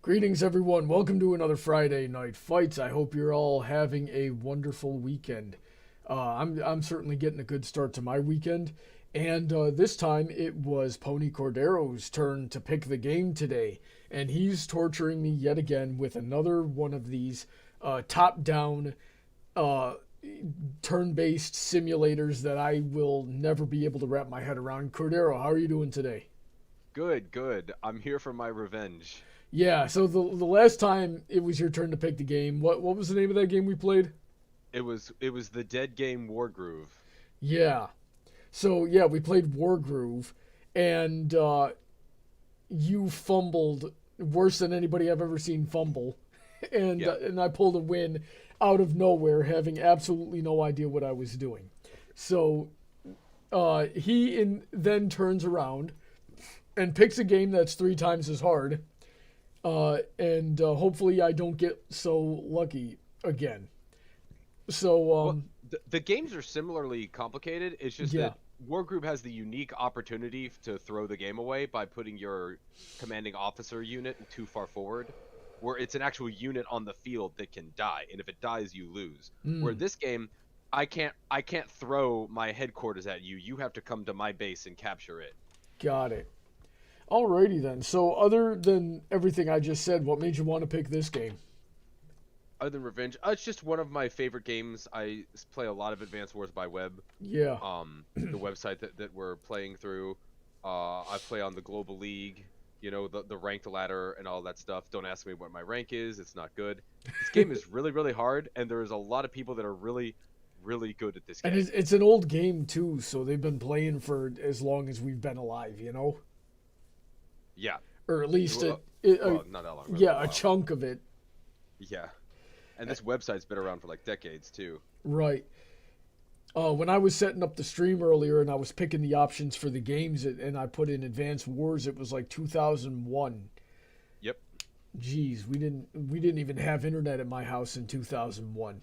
Greetings, everyone. Welcome to another Friday Night Fights. I hope you're all having a wonderful weekend. I'm certainly getting a good start to my weekend, and this time it was PonyCordero's turn to pick the game today, and he's torturing me yet again with another one of these top-down uh, turn-based simulators that I will never be able to wrap my head around. Cordero, how are you doing today? Good, good. I'm here for my revenge. Yeah, so the last time it was your turn to pick the game, what was the name of that game we played? It was the dead game Wargroove. Yeah. So yeah, we played Wargroove, and you fumbled worse than anybody I've ever seen fumble, Yeah. and I pulled a win out of nowhere, having absolutely no idea what I was doing. So then turns around and picks a game that's three times as hard, and hopefully I don't get so lucky again. So Well, the games are similarly complicated. It's just yeah. that Wargroove has the unique opportunity to throw the game away by putting your commanding officer unit too far forward, where it's an actual unit on the field that can die, and if it dies, you lose. Where Mm, this game, I can't throw my headquarters at you. You have to come to my base and capture it. got it. Alrighty then. So other than everything I just said, what made you want to pick this game? Other than Revenge, it's just one of my favorite games. Play a lot of Advance Wars by Web. Yeah. The website that we're playing through. I play on the Global League, the ranked ladder and all that stuff. Don't ask me what my rank is. It's not good. This game is really, really hard, and there's a lot of people that are really, really good at this And game. it's an old game too, so they've been playing for as long as we've been alive, you know? Yeah. Or at least Well, not that long, but a yeah, a while. chunk of it. Yeah. And this website's been around for like decades too. Right. When I was setting up the stream earlier and I was picking the options for the games and I put in Advanced Wars, it was like 2001. Yep. Jeez, we didn't even have internet at my house in 2001.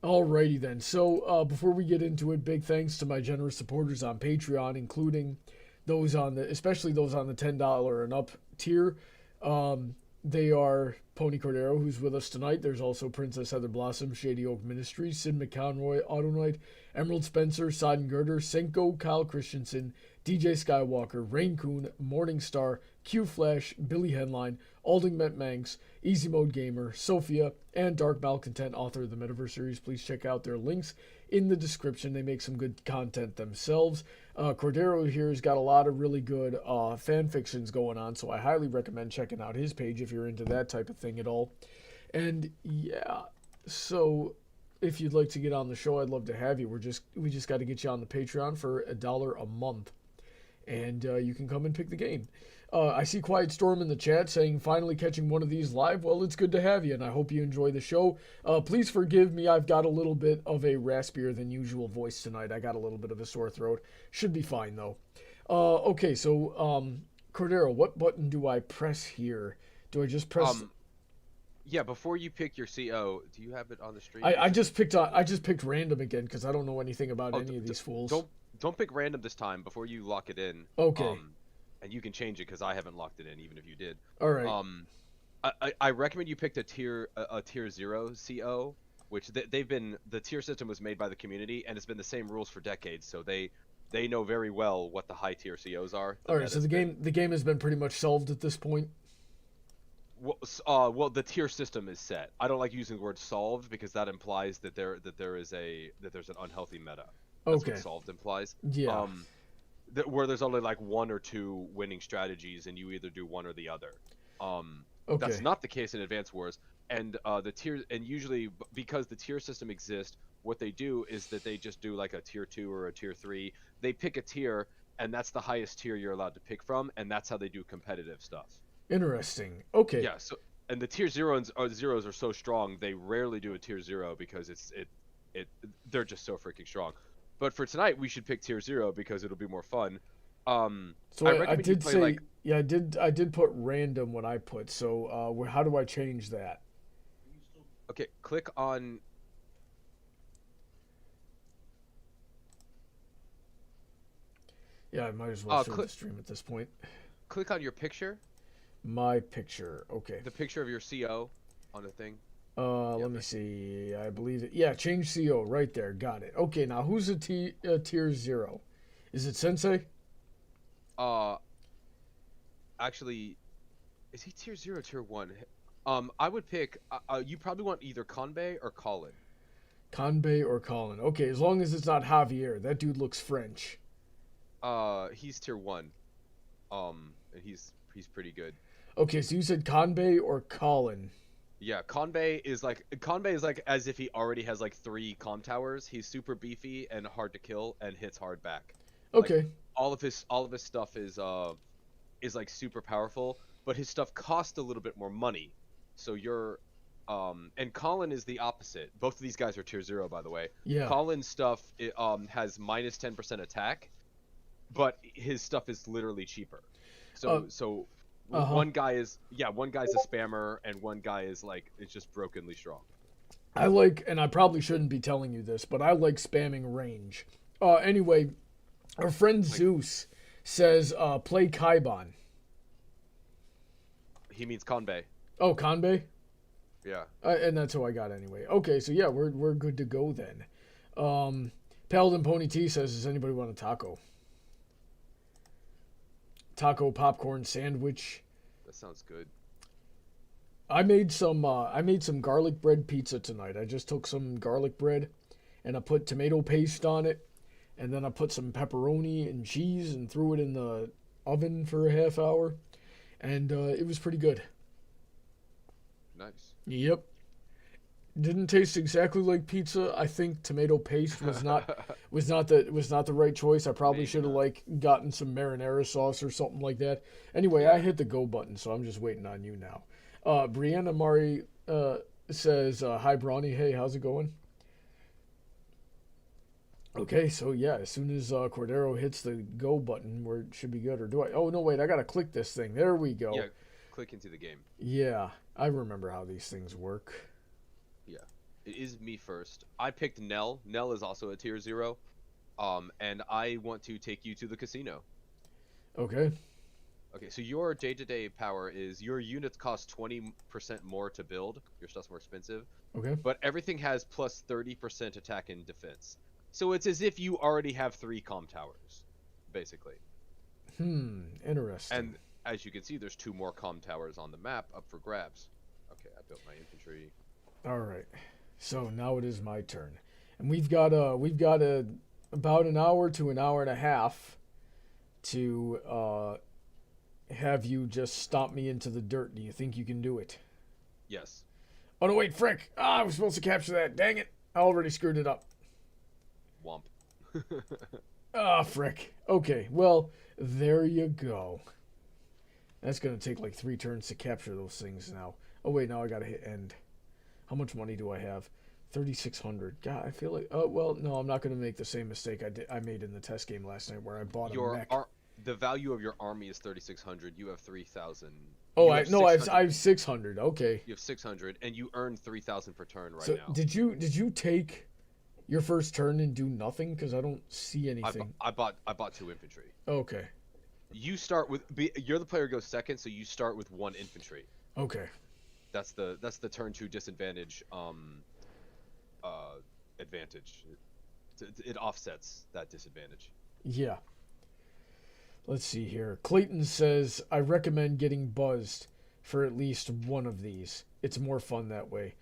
Alrighty then. So before we get into it, big thanks to my generous supporters on Patreon, including especially those on the $10 and up tier. They are PonyCordero, who's with us tonight. There's also Princess Heather Blossom, Shady Oak Ministries, Sid McConroy, Autoknight, Emerald Spencer, Sodden Girder, Senko, Kyle Christensen, DJ Skywalker, Rein-Kun, Morningstar, QFlash, Billy Henline, Alden MacManx, Easy Mode Gamer, Sophia, and Dark Malcontent, author of the Metaverse series. Please check out their links in the description. They make some good content themselves. Cordero here has got a lot of really good fan fictions going on, so I highly recommend checking out his page if you're into that type of thing at all. And yeah, so if you'd like to get on the show, I'd love to have you. We just got to get you on the Patreon for $1 a month, and you can come and pick the game. I see Quiet Storm in the chat saying, finally catching one of these live. Well, it's good to have you, and I hope you enjoy the show. Please forgive me. I've got a little bit of a raspier than usual voice tonight. I got a little bit of a sore throat. Should be fine, though. Okay, so, Cordero, what button do I press here? Do I just press... Yeah, before you pick your CO, do you have it on the stream? I just picked random again because I don't know anything about Oh, any of these fools. don't pick random this time before you lock it in. Okay. And you can change it because I haven't locked it in, even if you did. All right. I recommend you picked a tier 0 CO, which the tier system was made by the community, and it's been the same rules for decades, so they know very well what the high tier COs are. All right. So the game has been pretty much solved at this point. Well, the tier system is set. I don't like using the word solved because that implies that there's an unhealthy meta. That's Okay. what solved implies. Yeah. Where there's only like one or two winning strategies, and you either do one or the other. Okay. That's not the case in Advance Wars, and the tier, and usually because the tier system exists, what they do is that they just do like a tier 2 or a tier 3. They pick a tier, and that's the highest tier you're allowed to pick from, and that's how they do competitive stuff. Interesting. Okay. Yeah. So, and the tier zeros are so strong, they rarely do a tier 0 because they're just so freaking strong. But for tonight, we should pick tier 0 because it'll be more fun. So I I recommend you did play say like yeah, I did put random when I put. So how do I change that? okay, click on Yeah, I might as well show the click stream at this point. click on your picture. My picture. Okay. The picture of your CO on the thing. Let me see. I believe it. Yeah, change CO right there. Got it. Okay, now who's a tier 0? Is it Sensei? Actually, is he tier 0 or tier 1? I would pick, you probably want either Kanbei or Colin. Kanbei or Colin. Okay, as long as it's not Javier. That dude looks French. He's tier 1. And he's pretty good. Okay, so you said Kanbei or Colin. Yeah, Kanbei is like as if he already has like 3 comm towers. He's super beefy and hard to kill and hits hard back. Okay. Like, all of his stuff is like super powerful, but his stuff costs a little bit more money. So you're and Colin is the opposite. Both of these guys are tier 0, by the way. Yeah. Colin's stuff has minus 10% attack, but his stuff is literally cheaper. So one guy is a spammer and one guy is like it's just brokenly strong. I like, and I probably shouldn't be telling you this, but I like spamming range. Anyway, our friend Zeus says play Kaiban. He means Kanbei. Oh, Kanbei? Yeah. And that's who I got anyway. Okay, so yeah, we're good to go then. Paladin Pony T says, does anybody want a taco? Taco popcorn sandwich. That sounds good. I made some garlic bread pizza tonight. I just took some garlic bread and I put tomato paste on it, and then I put some pepperoni and cheese and threw it in the oven for a half hour, and it was pretty good. Nice. Yep. Didn't taste exactly like pizza. I think tomato paste was not the right choice. I probably should have gotten some marinara sauce or something like that. Anyway, I hit the go button, so I'm just waiting on you now. Brianna Mari says, hi Brony, hey, how's it going? Okay, so yeah, as soon as Cordero hits the go button, it should be good. Or do I? Oh no, wait, I gotta click this thing. There we go. Yeah, click into the game. Yeah, I remember how these things work. Yeah, it is me first. I picked Nell. Nell is also a tier 0, and I want to take you to the casino. Okay. Okay, so your day-to-day power is your units cost 20% more to build. Your stuff's more expensive. Okay. But everything has plus 30% attack and defense. So it's as if you already have 3 comm towers, basically. Interesting. And as you can see, there's 2 more comm towers on the map up for grabs. Okay, I built my infantry. All right, so now it is my turn, and we've got about an hour to an hour and a half to have you just stomp me into the dirt. Do you think you can do it? Yes. Oh no, wait, frick! I was supposed to capture that. Dang it! I already screwed it up. Womp. Frick. Okay, well, there you go. That's gonna take like 3 turns to capture those things now. Oh wait, now I gotta hit end. How much money do I have? 3,600. God, I feel like... Oh, well, no, I'm not going to make the same mistake I made in the test game last night where I bought a mech. The value of your army is 3,600. You have 3,000. Oh, I have 600. Okay. You have 600, and you earn 3,000 per turn now. So did you take your first turn and do nothing? Because I don't see anything. I bought 2 infantry. Okay. You start with... You're the player who goes second, so you start with 1 infantry. Okay. That's the turn 2 disadvantage advantage. It offsets that disadvantage. Yeah. Let's see here. Clayton says, I recommend getting buzzed for at least one of these. It's more fun that way.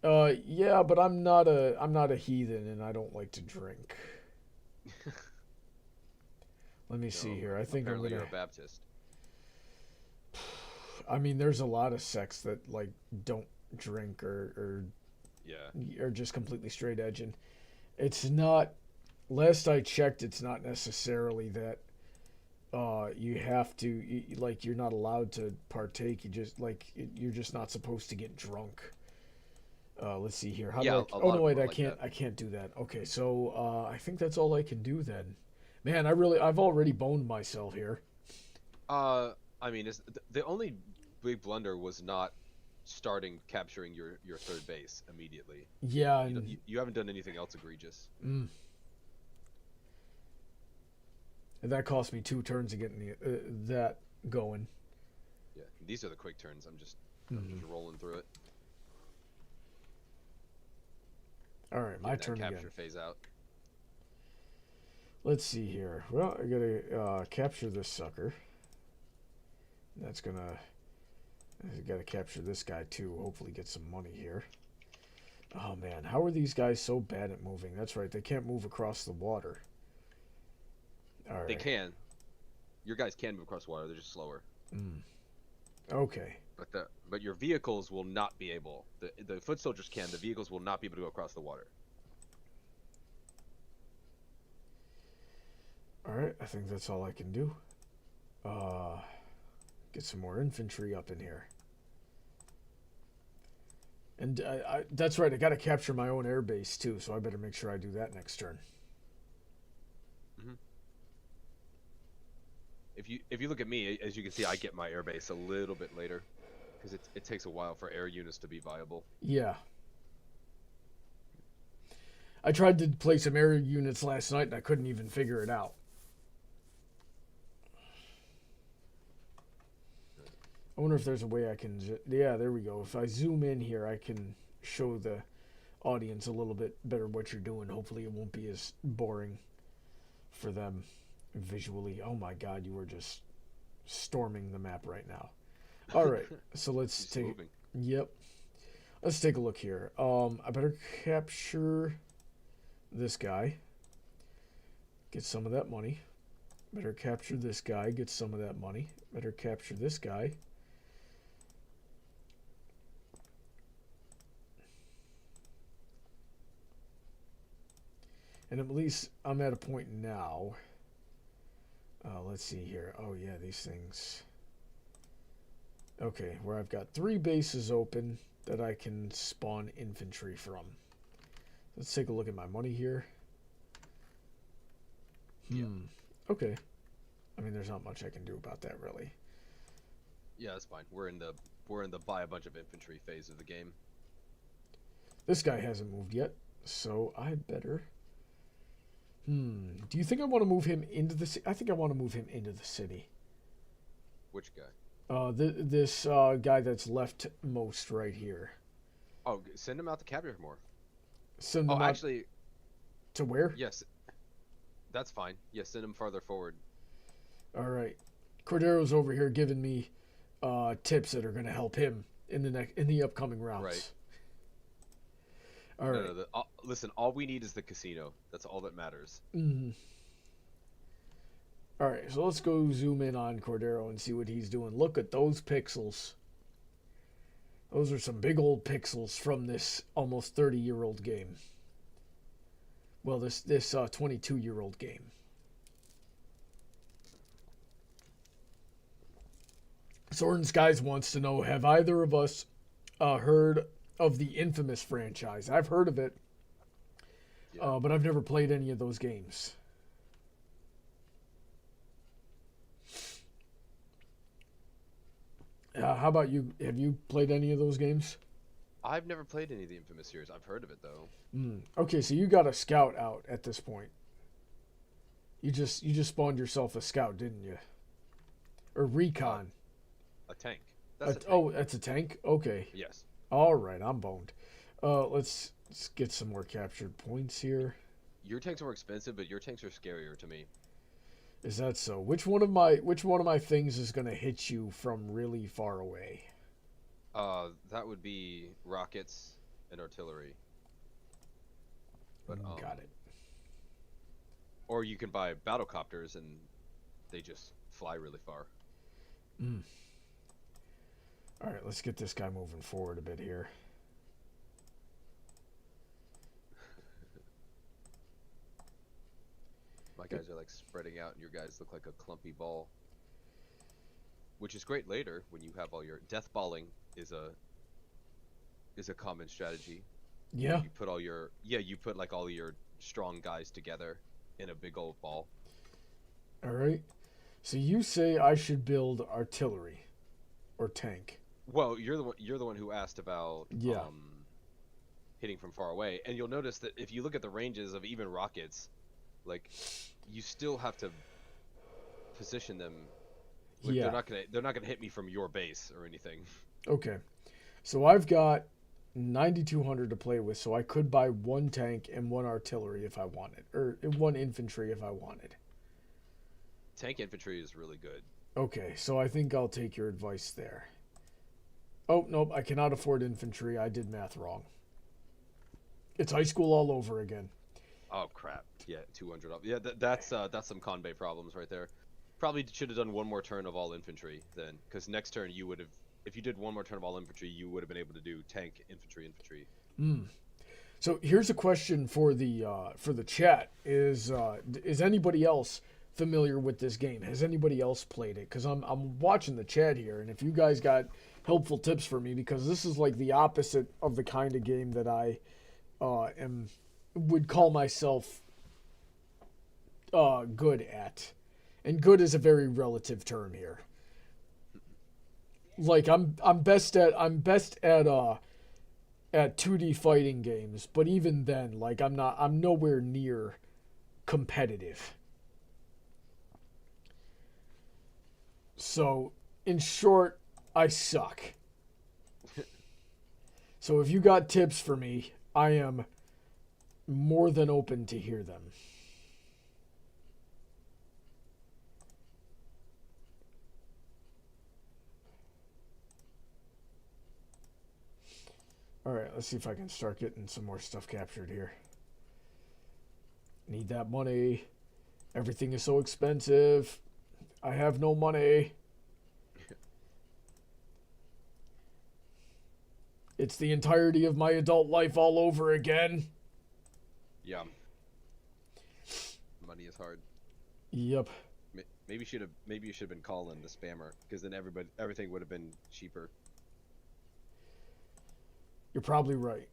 Yeah, but I'm not a heathen and I don't like to drink. Let me see here. I think apparently you're a Baptist. I mean, there's a lot of sects that like don't drink or are just completely straight edge, and it's not. Last I checked, it's not necessarily that you have to you're not allowed to partake. You're just not supposed to get drunk. Let's see here. I can't do that. Okay, so I think that's all I can do then. Man, I've already boned myself here. I mean, the only big blunder was not capturing your third base immediately. Yeah, you haven't done anything else egregious. And that cost me 2 turns to get that going. Yeah, These are the quick turns. I'm just rolling through it. All right, my turn capture again. Phase out. Let's see here. Well, I gotta capture this sucker. That's gonna. I gotta capture this guy too. Hopefully, get some money here. Oh man, how are these guys so bad at moving? That's right, they can't move across the water. All right. They can. Your guys can move across water. They're just slower. Okay. But your vehicles will not be able. The foot soldiers can. The vehicles will not be able to go across the water. All right, I think that's all I can do. Get some more infantry up in here. And that's right, I got to capture my own air base too, so I better make sure I do that next turn. If you look at me, as you can see, I get my air base a little bit later because it takes a while for air units to be viable. Yeah. I tried to play some air units last night and I couldn't even figure it out. I wonder if there's a way I can... Yeah, there we go. If I zoom in here, I can show the audience a little bit better what you're doing. Hopefully it won't be as boring for them visually. Oh my god, you are just storming the map right now. All right, so let's take... Moving. Yep. Let's take a look here. I better capture this guy. Get some of that money. Better capture this guy. Get some of that money. Better capture this guy. And at least I'm at a point now. Let's see here. Oh, yeah, these things. Okay, where I've got 3 bases open that I can spawn infantry from. Let's take a look at my money here. Okay. I mean, there's not much I can do about that, really. Yeah, that's fine. We're in the buy a bunch of infantry phase of the game. This guy hasn't moved yet, so I better... Do you think I want to move him into the city? I think I want to move him into the city. Which guy? This guy that's leftmost right here. Oh, send him out to capture more. Send him out actually... To where? Yes. That's fine. Yes, send him farther forward. All right. Cordero's over here giving me tips that are going to help him in the upcoming rounds. Right. All right. Listen, all we need is the casino. That's all that matters. All right, so let's go zoom in on Cordero and see what he's doing. Look at those pixels. Those are some big old pixels from this almost 30-year-old game. Well, this 22-year-old game. Sordden Skies wants to know, have either of us heard of the Infamous franchise? I've heard of it, but I've never played any of those games. How about you? Have you played any of those games? I've never played any of the Infamous series. I've heard of it, though. Okay, so you got a scout out at this point. You just spawned yourself a scout, didn't you? Or recon. A tank. That's a tank. Oh, that's a tank? Okay. Yes. All right, I'm boned. Let's get some more captured points here. Your tanks are more expensive, but your tanks are scarier to me. Is that so? Which one of my things is going to hit you from really far away? That would be rockets and artillery. But got it. Or you can buy battlecopters and they just fly really far. All right, let's get this guy moving forward a bit here. My guys are like spreading out and your guys look like a clumpy ball. Which is great later when you have all your death balling is a common strategy. Yeah. You put like all your strong guys together in a big old ball. All right. So you say I should build artillery or tank. Well, you're the one who asked about hitting from far away, and you'll notice that if you look at the ranges of even rockets, like you still have to position them Like Yeah. they're not gonna hit me from your base or anything. Okay. So I've got 9,200 to play with, so I could buy one tank and one artillery if I wanted, or one infantry if I wanted. Tank infantry is really good. Okay, so I think I'll take your advice there. Oh, nope, I cannot afford infantry. I did math wrong. It's high school all over again. Oh crap! Yeah, 200 up. Yeah, that's some Conbay problems right there. Probably should have done one more turn of all infantry then, because next turn you would have, if you did one more turn of all infantry, you would have been able to do tank, infantry. So here's a question for the chat: Is anybody else familiar with this game? Has anybody else played it? Because I'm watching the chat here, and if you guys got helpful tips for me, because this is like the opposite of the kind of game that I would call myself good at, and good is a very relative term here. Like I'm best at 2D fighting games, but even then, like I'm nowhere near competitive. So, in short, I suck. So if you got tips for me, I am more than open to hear them. All right, let's see if I can start getting some more stuff captured here. Need that money. Everything is so expensive. I have no money. It's the entirety of my adult life all over again. Yeah. Money is hard. Yep. Maybe you should have been calling the spammer, because then everything would have been cheaper. You're probably right.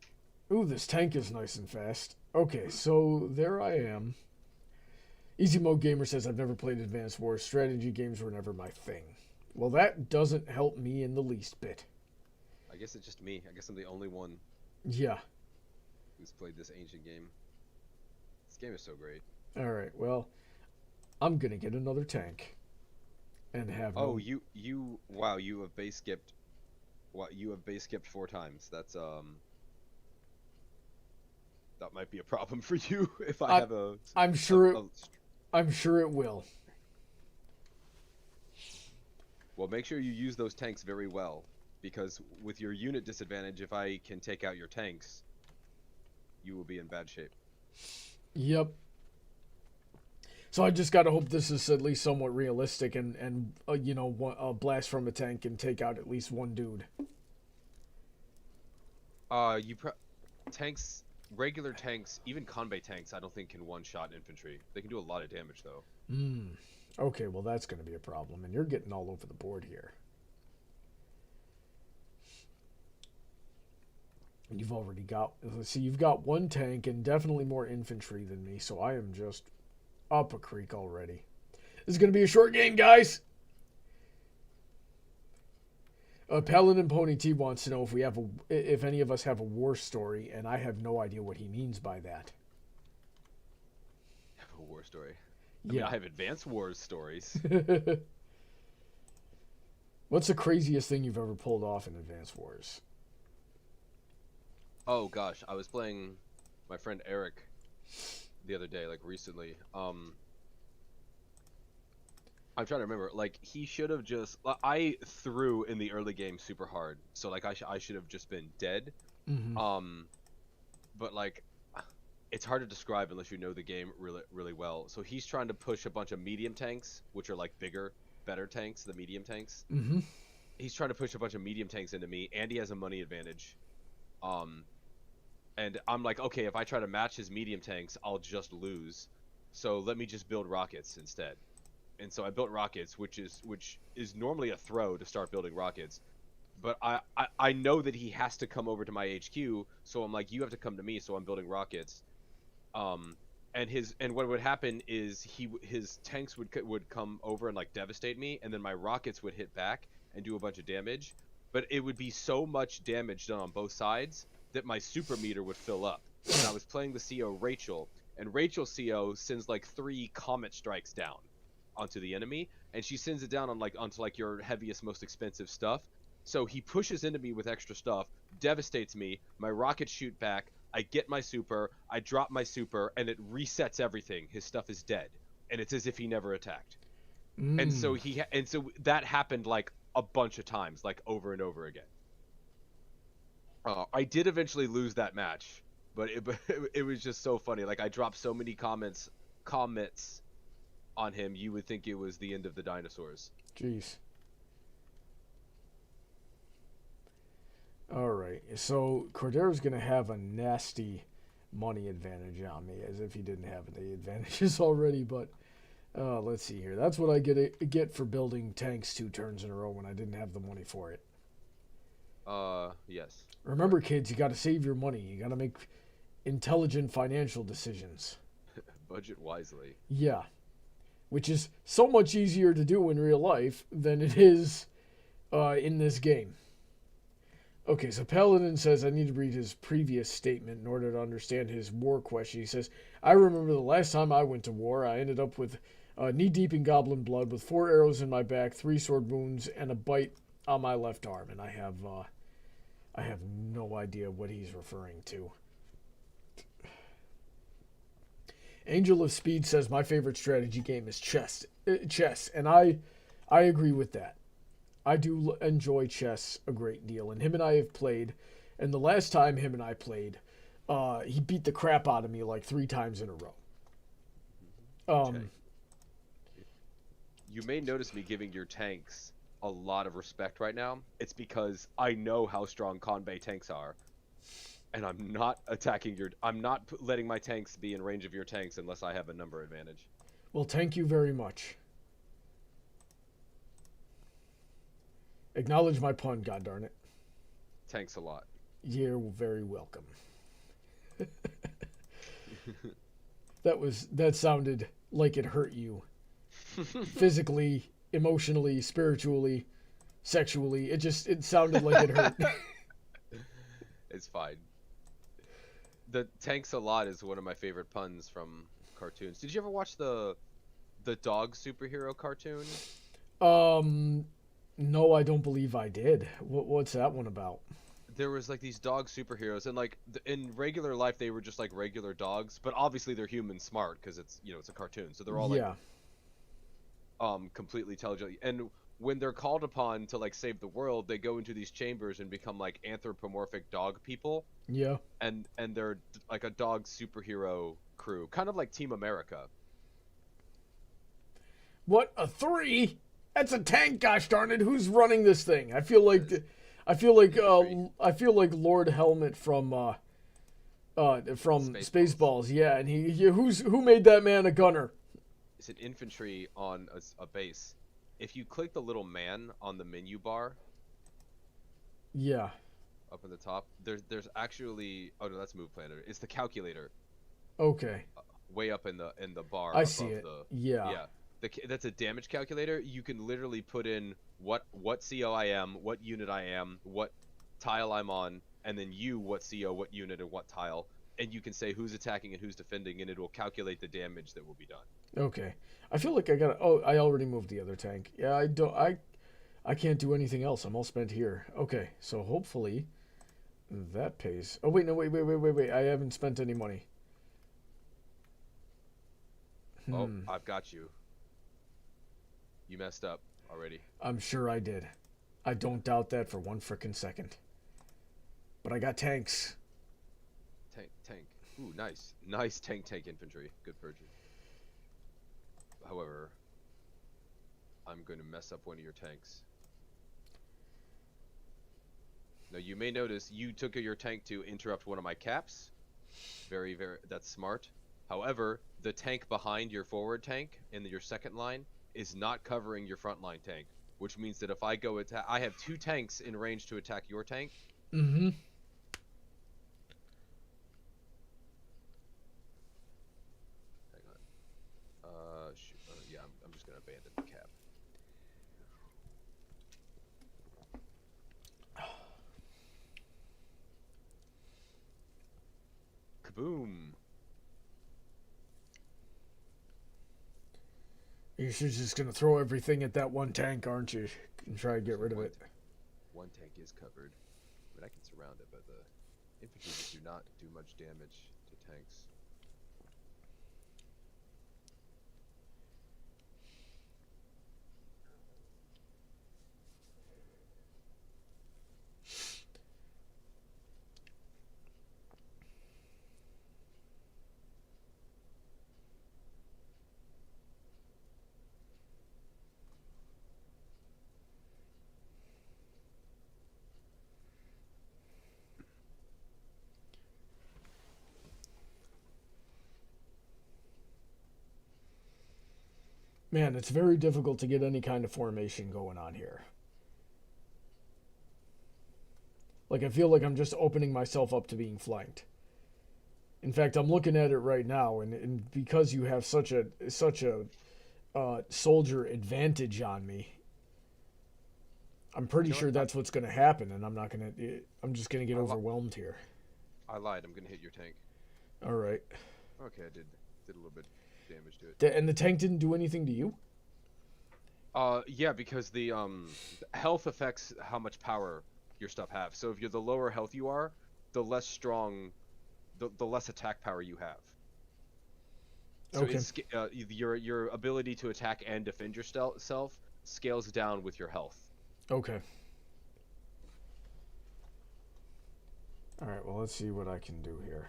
Ooh, this tank is nice and fast. Okay, so there I am. Easy Mode Gamer says, I've never played Advanced Wars. Strategy games were never my thing. Well, that doesn't help me in the least bit. I guess it's just me. I guess I'm the only one Yeah. who's played this ancient game. This game is so great. All right, well, I'm going to get another tank. And have Oh, wow, you have base skipped. What, you have base skipped 4 times. That's that might be a problem for you if I have a. I'm sure it will. Well, make sure you use those tanks very well, because with your unit disadvantage, if I can take out your tanks, you will be in bad shape. Yep. So I just got to hope this is at least somewhat realistic, and you know, a blast from a tank can take out at least one dude. Tanks, regular tanks, even Conbay tanks, I don't think can one-shot infantry. They can do a lot of damage though. Okay, well that's going to be a problem, and you're getting all over the board here. And you've already got, let's see, you've got one tank and definitely more infantry than me, so I am just up a creek already. This is going to be a short game, guys. Paladin Pony T wants to know if any of us have a war story, and I have no idea what he means by that. Have a war story? Yeah. I mean, I have Advanced Wars stories. What's the craziest thing you've ever pulled off in Advanced Wars? Oh gosh, I was playing my friend Erick the other day, like recently. I'm trying to remember. Like, he should have just. I threw in the early game super hard, so like I should have just been dead. But like, it's hard to describe unless you know the game really well. So he's trying to push a bunch of medium tanks, which are like bigger, better tanks, the medium tanks. He's trying to push a bunch of medium tanks into me, and he has a money advantage. And I'm like, okay, if I try to match his medium tanks, I'll just lose. So let me just build rockets instead. And so I built rockets, which is normally a throw to start building rockets. But I know that he has to come over to my HQ, so I'm like, you have to come to me, so I'm building rockets. And what would happen is his tanks would come over and like devastate me, and then my rockets would hit back and do a bunch of damage. But it would be so much damage done on both sides that my super meter would fill up. And I was playing the CO Rachel, and Rachel CO sends like 3 comet strikes down. onto the enemy, and she sends it down on onto your heaviest, most expensive stuff. So he pushes into me with extra stuff, devastates me. My rockets shoot back. I get my super. I drop my super, and it resets everything. His stuff is dead, and it's as if he never attacked. And so that happened like a bunch of times, like over and over again. I did eventually lose that match, but it was just so funny. Like I dropped so many comments on him, you would think it was the end of the dinosaurs. Jeez. All right, so Cordero's gonna have a nasty money advantage on me, as if he didn't have any advantages already. But let's see here. That's what I get for building tanks 2 turns in a row when I didn't have the money for it. Yes. Remember, kids, you got to save your money. You got to make intelligent financial decisions. Budget wisely. Yeah, which is so much easier to do in real life than it is in this game. Okay, so Paladin says I need to read his previous statement in order to understand his war question. He says, I remember the last time I went to war, I ended up with knee-deep in goblin blood with 4 arrows in my back, 3 sword wounds, and a bite on my left arm. And I have no idea what he's referring to. Angel of Speed says my favorite strategy game is chess, and I agree with that. I do enjoy chess a great deal, and him and I have played, and the last time him and I played, he beat the crap out of me like 3 times in a row. Okay. You may notice me giving your tanks a lot of respect right now. It's because I know how strong Kanbei tanks are, and I'm not letting my tanks be in range of your tanks unless I have a number advantage. Well, thank you very much. Acknowledge my pun, god darn it. Thanks a lot. You're very welcome. That sounded like it hurt you. Physically, emotionally, spiritually, sexually. It sounded like it hurt. It's fine. The thanks a lot is one of my favorite puns from cartoons. Did you ever watch the dog superhero cartoon? No, I don't believe I did. What's that one about? There was like these dog superheroes, and like in regular life they were just like regular dogs, but obviously they're human smart because it's it's a cartoon, so they're all like completely intelligent. And when they're called upon to like save the world, they go into these chambers and become like anthropomorphic dog people. Yeah. And they're like a dog superhero crew, kind of like Team America. What, a 3? That's a tank, gosh darn it. Who's running this thing? I feel like Lord Helmet from Spaceballs. Yeah, and who made that man a gunner? It's an infantry on a base. If you click the little man on the menu bar, yeah, up in the top, there's actually, oh no, that's move planner. It's the calculator. Okay. Way up in the bar. I see it. Yeah. Yeah. That's a damage calculator. You can literally put in what CO I am, what unit I am, what tile I'm on, and then what CO, what unit, and what tile, and you can say who's attacking and who's defending, and it will calculate the damage that will be done. Okay. I feel like I already moved the other tank. Yeah, I can't do anything else. I'm all spent here. Okay, so hopefully that pays. Oh wait, no, wait. I haven't spent any money. Oh, I've got you. You messed up already. I'm sure I did. I don't doubt that for one frickin' second. But I got tanks. Tank. Ooh, nice. Nice tank infantry. Good purchase. However, I'm going to mess up one of your tanks. Now, you may notice you took your tank to interrupt one of my caps. Very, that's smart. However, the tank behind your forward tank in your second line is not covering your front line tank, which means that if I go attack, I have 2 tanks in range to attack your tank. Mm-hmm. Hang on. Shoot. Yeah, I'm just gonna abandon the cap. Kaboom. You're just gonna throw everything at that one tank, aren't you? And try to get rid of it. One tank is covered. I mean, I can surround it, but the infantry just do not do much damage to tanks. Man, it's very difficult to get any kind of formation going on here. Like, I feel like I'm just opening myself up to being flanked. In fact, I'm looking at it right now, and because you have such a soldier advantage on me, I'm pretty sure that's what's going to happen, and I'm just going to get overwhelmed here. I lied. I'm gonna hit your tank. All right. Okay, I did a little bit damage to it. And the tank didn't do anything to you? Yeah, because the health affects how much power your stuff have. So if you're the lower health you are, the less strong, the less attack power you have. So okay. Your ability to attack and defend yourself scales down with your health. Okay. All right. Well, let's see what I can do here.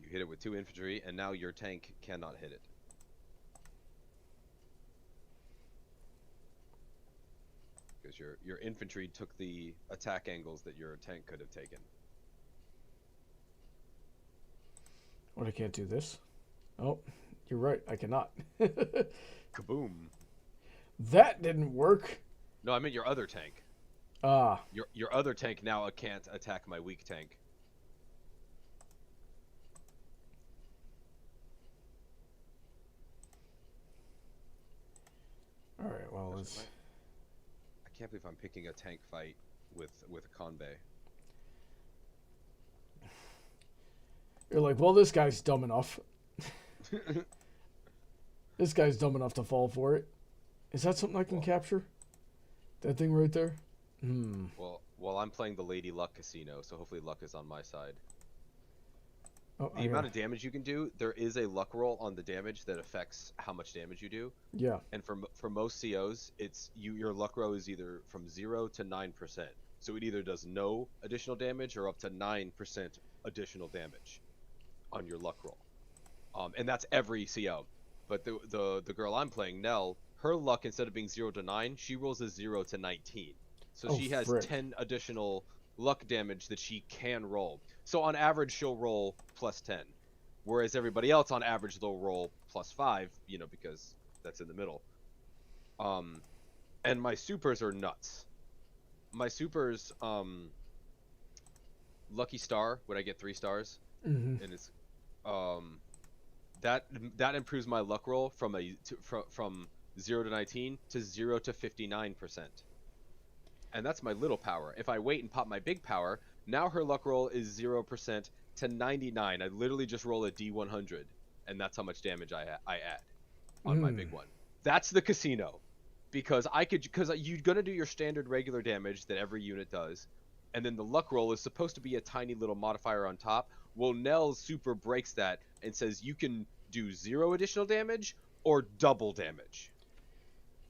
Hit it with 2 infantry, and now your tank cannot hit it. Because your infantry took the attack angles that your tank could have taken. What, I can't do this? Oh, you're right, I cannot. Kaboom. That didn't work. No, I meant your other tank. Ah. Your other tank now can't attack my weak tank. All right, well, let's... I can't believe I'm picking a tank fight with a convoy. You're like, well, this guy's dumb enough. This guy's dumb enough to fall for it. Is that something I can capture? That thing right there? Hmm. Well, I'm playing the Lady Luck Casino, so hopefully luck is on my side. Oh, the amount of damage you can do, there is a luck roll on the damage that affects how much damage you do. Yeah. And for most COs, your luck roll is either from 0 to 9%. So it either does no additional damage or up to 9% additional damage on your luck roll. And that's every CO. But the girl I'm playing, Nell, her luck, instead of being 0 to 9, she rolls a 0 to 19. So she has 10 additional luck damage that she can roll. So on average, she'll roll plus 10. Whereas everybody else, on average, they'll roll plus 5, because that's in the middle. And my supers are nuts. My supers, Lucky Star, when I get 3 stars, and it's, that improves my luck roll from from 0 to 19 to 0 to 59%. And that's my little power. If I wait and pop my big power, now her luck roll is 0% to 99. I literally just roll a D100, and that's how much damage I add on my big one. That's the casino, because you're gonna do your standard regular damage that every unit does, and then the luck roll is supposed to be a tiny little modifier on top. Well, Nell's super breaks that and says you can do 0 additional damage or double damage,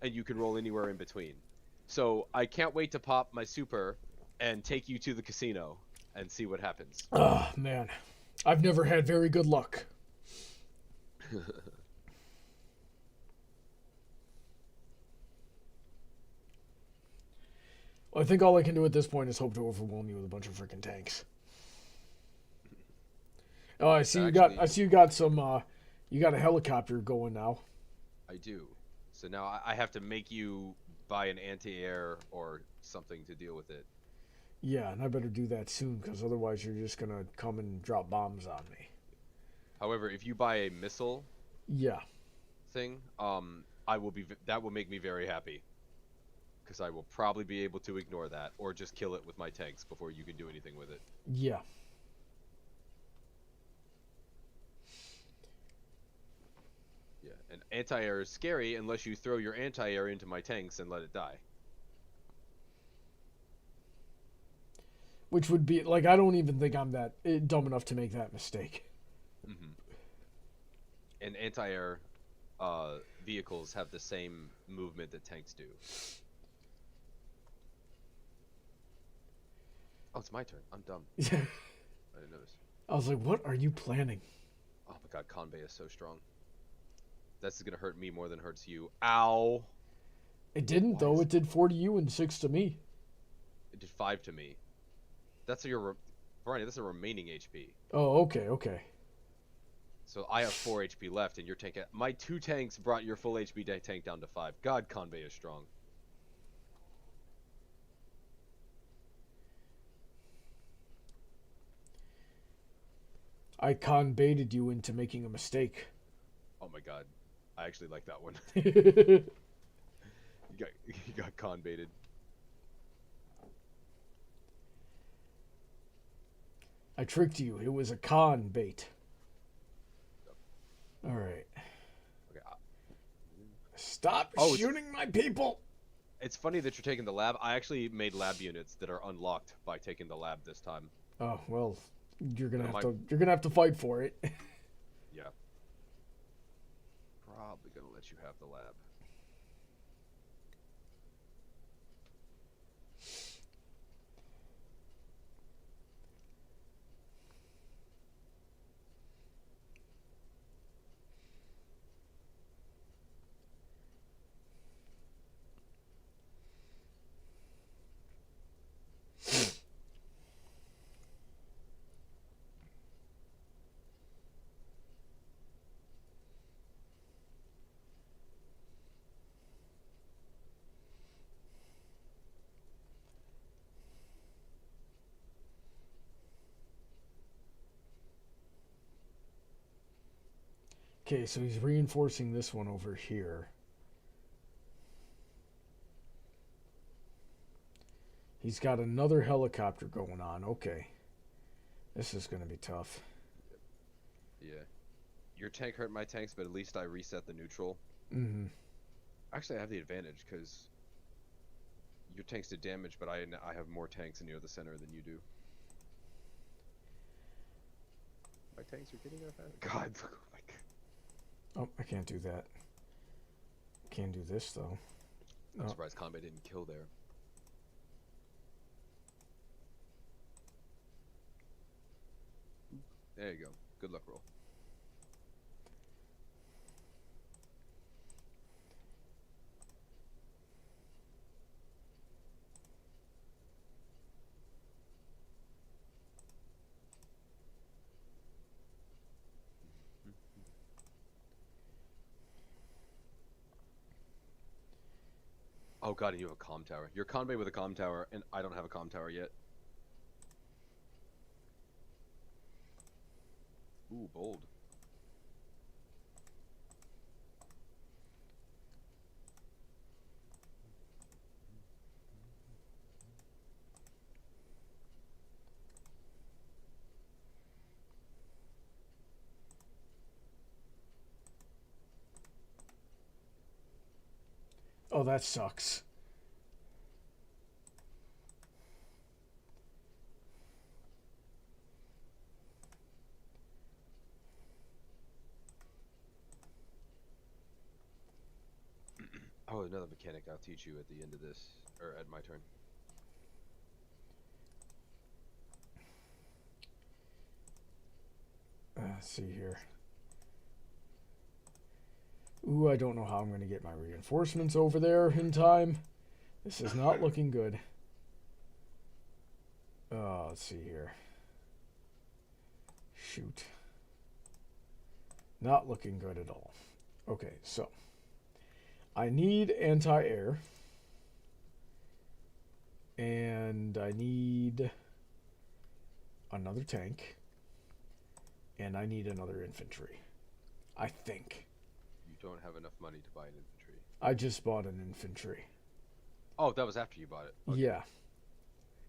and you can roll anywhere in between. So I can't wait to pop my super and take you to the casino and see what happens. Oh, man. I've never had very good luck. Well, I think all I can do at this point is hope to overwhelm you with a bunch of freaking tanks. Oh, I see you got some you got a helicopter going now. I do. So now I have to make you buy an anti-air or something to deal with it. Yeah, and I better do that soon, because otherwise you're just going to come and drop bombs on me. However, if you buy a missile Yeah. thing, that will make me very happy. Because I will probably be able to ignore that, or just kill it with my tanks before you can do anything with it. Yeah. Yeah, and anti-air is scary unless you throw your anti-air into my tanks and let it die. Which would be, like, I don't even think I'm that dumb enough to make that mistake. Mm-hmm. And anti-air vehicles have the same movement that tanks do. Oh, it's my turn. I'm dumb. I didn't notice. I was like, what are you planning? Oh my god, Conbay is so strong. This is gonna hurt me more than it hurts you. Ow! It didn't, though. It did 4 to you and 6 to me. It did 5 to me. That's your... Brony, that's a remaining HP. Oh, okay, okay. So I have 4 HP left, and your tank... My 2 tanks brought your full HP tank down to 5. God, Conbay is strong. I con-baited you into making a mistake. Oh my god. I actually like that one. I You got con-baited. tricked you. It was a con bait. Alright. Okay. Stop shooting my people! It's funny that you're taking the lab. I actually made lab units that are unlocked by taking the lab this time. Oh, well, you're gonna have to fight for it. Yeah. Probably gonna let you have the lab. Okay, so he's reinforcing this one over here. He's got another helicopter going on. Okay. This is going to be tough. Yeah. Your tank hurt my tanks, but at least I reset the neutral. Mm-hmm. Actually, I have the advantage, because your tanks did damage, but I have more tanks near the center than you do. My tanks are getting there fast. God. Oh, I can't do that. Can't do this, though. I'm surprised Conbay didn't kill there. There you go. Good luck roll. Oh god, and you have a comm tower. You're Conbay with a comm tower, and I don't have a comm tower yet. Ooh, bold. Oh, that sucks. Oh, another mechanic I'll teach you at the end of this, or at my turn. Let's see here. Ooh, I don't know how I'm going to get my reinforcements over there in time. This is not looking good. Let's see here. Shoot. Not looking good at all. Okay, so I need anti-air. And I need another tank. And I need another infantry. I think. You don't have enough money to buy an infantry. I just bought an infantry. Oh, that was after you bought it. Okay. Yeah.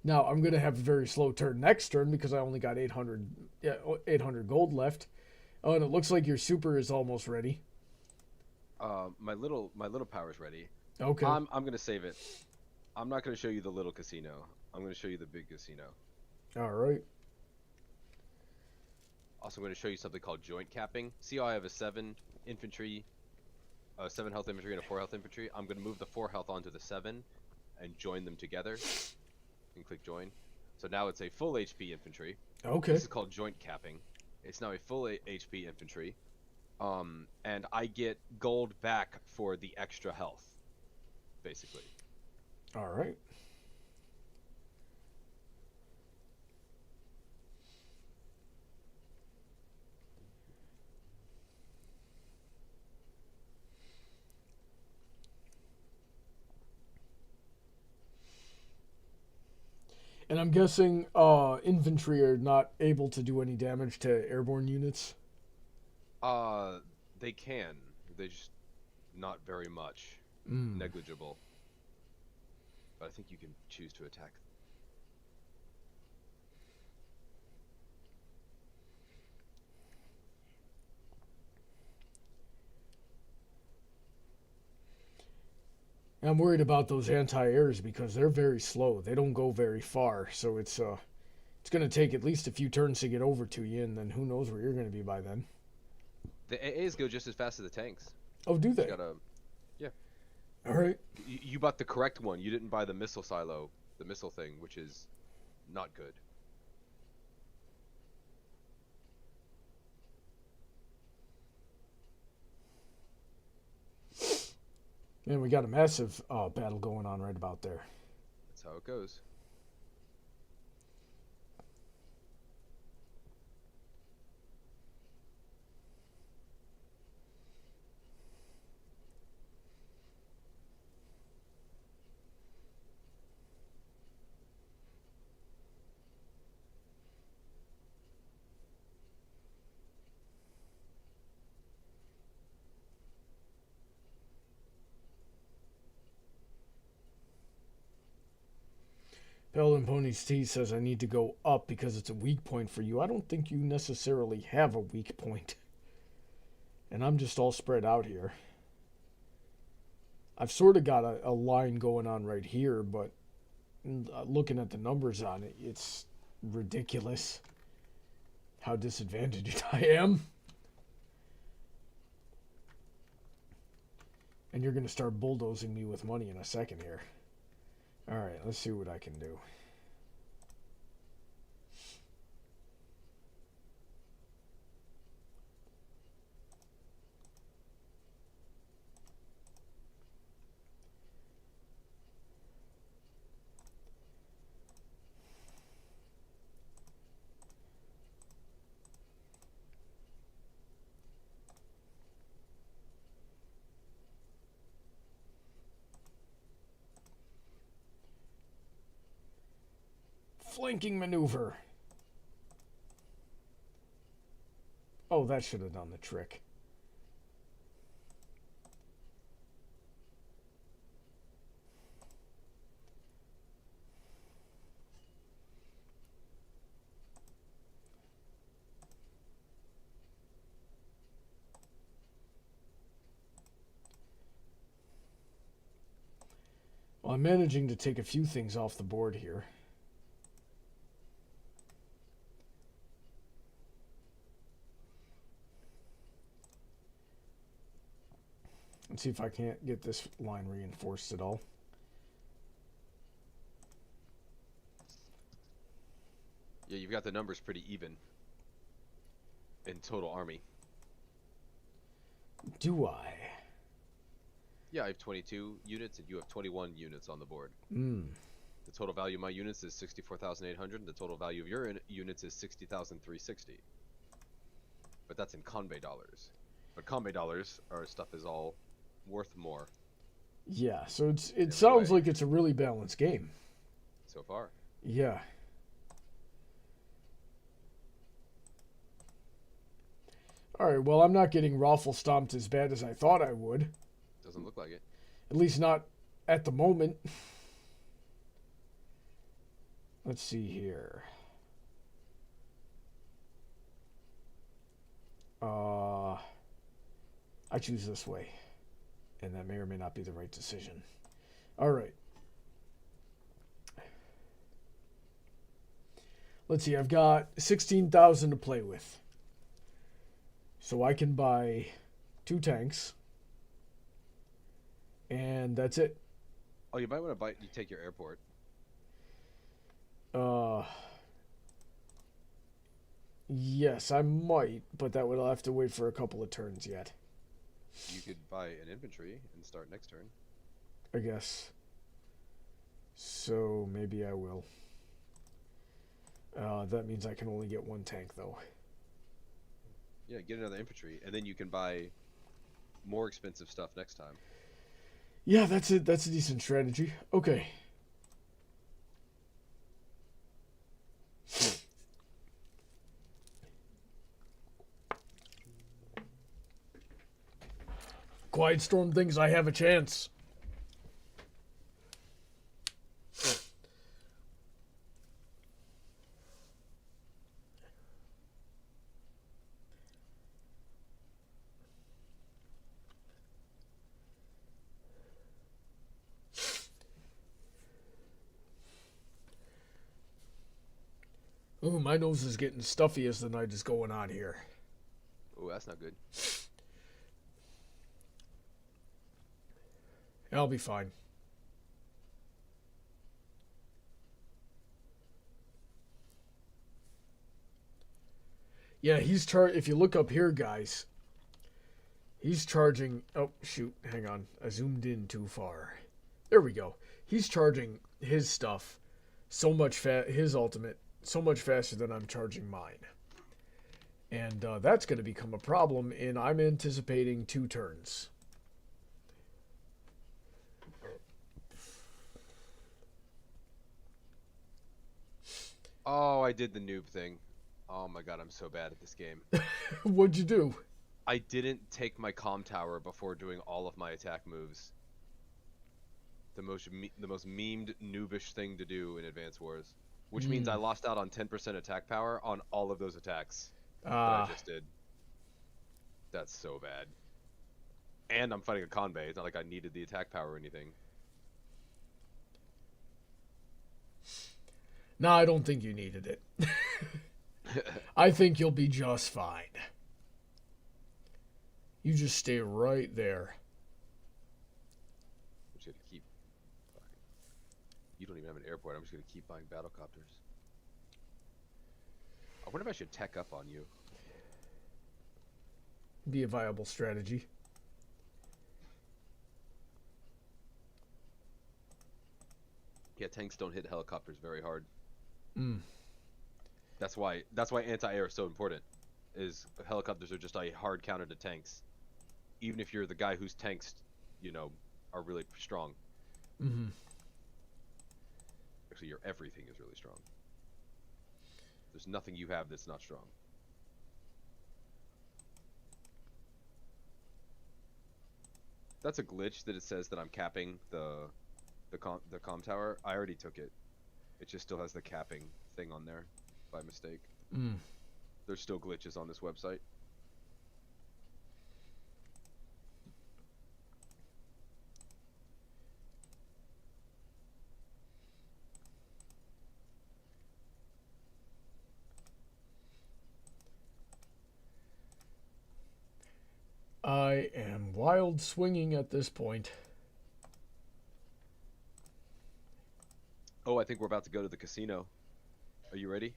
Now, I'm going to have a very slow turn next turn because I only got 800 gold left. Oh, and it looks like your super is almost ready. My little power's ready. Okay. I'm going to save it. I'm not going to show you the little casino. I'm going to show you the big casino. All right. Also, I'm going to show you something called joint capping. See how I have a 7 infantry, a 7 health infantry, and a 4 health infantry? I'm going to move the 4 health onto the 7 and join them together. And click join. So now it's a full HP infantry. Okay. This is called joint capping. It's now a full HP infantry. And I get gold back for the extra health, basically. All right. And I'm guessing infantry are not able to do any damage to airborne units. They can. They just not very much. Negligible. But I think you can choose to attack. I'm worried about those anti-airs because they're very slow. They don't go very far, so it's going to take at least a few turns to get over to you, and then who knows where you're going to be by then. The AAs go just as fast as the tanks. Oh, do they? Yeah. All right. You bought the correct one. You didn't buy the missile silo, the missile thing, which is not good. Man, we got a massive battle going on right about there. That's how it goes. Bell and Pony's Tea says I need to go up because it's a weak point for you. I don't think you necessarily have a weak point. And I'm just all spread out here. I've sort of got a line going on right here, but looking at the numbers on it, it's ridiculous how disadvantaged I am. And you're going to start bulldozing me with money in a second here. Alright, let's see what I can do. Flanking maneuver. Oh, that should have done the trick. Well, I'm managing to take a few things off the board here. Let's see if I can't get this line reinforced at all. Yeah, you've got the numbers pretty even in total army. Do I? Yeah, I have 22 units and you have 21 units on the board. Hmm. The total value of my units is 64,800 and the total value of your units is 60,360. But that's in Conbay dollars. But Conbay dollars, our stuff is all worth more. Yeah, so it sounds way. like it's a really balanced game. So far. Yeah. Alright, well, I'm not getting raffle stomped as bad as I thought I would. Doesn't look like it. At least not at the moment. Let's see here. I choose this way. And that may or may not be the right decision. Alright. Let's see, I've got 16,000 to play with. So I can buy 2 tanks. And that's it. Oh, you might want to take your airport. Yes, I might, but that would have to wait for a couple of turns yet. You could buy an infantry and start next turn. I guess. So maybe I will. That means I can only get 1 tank, though. Yeah, get another infantry, and then you can buy more expensive stuff next time. Yeah, that's it. That's a decent strategy. Okay. Quiet Storm thinks I have a chance. Ooh, my nose is getting stuffy as the night is going on here. Oh, that's not good. I'll be fine. Yeah, if you look up here, guys, he's charging... Oh, shoot. Hang on. I zoomed in too far. There we go. He's charging his stuff so much his ultimate so much faster than I'm charging mine. And that's going to become a problem, and I'm anticipating 2 turns. Oh, I did the noob thing. Oh my god, I'm so bad at this game. What'd you do? I didn't take my comm tower before doing all of my attack moves. The most memed noobish thing to do in Advance Wars. Which means I lost out on 10% attack power on all of those attacks that I just did. That's so bad. And I'm fighting a con bay. It's not like I needed the attack power or anything. No, I don't think you needed it. I think you'll be just fine. You just stay right there. I'm just gonna keep... You don't even have an airport. I'm just gonna keep buying battlecopters. I wonder if I should tech up on you. Be a viable strategy. Yeah, tanks don't hit helicopters very hard. Mm. That's why anti-air is so important. Is helicopters are just a hard counter to tanks. Even if you're the guy whose tanks, are really strong. Mm-hmm. Actually, your everything is really strong. There's nothing you have that's not strong. That's a glitch that it says that I'm capping the comm tower. I already took it. It just still has the capping thing on there by mistake. Mm. There's still glitches on this website. I am wild swinging at this point. Oh, I think we're about to go to the casino. Are you ready?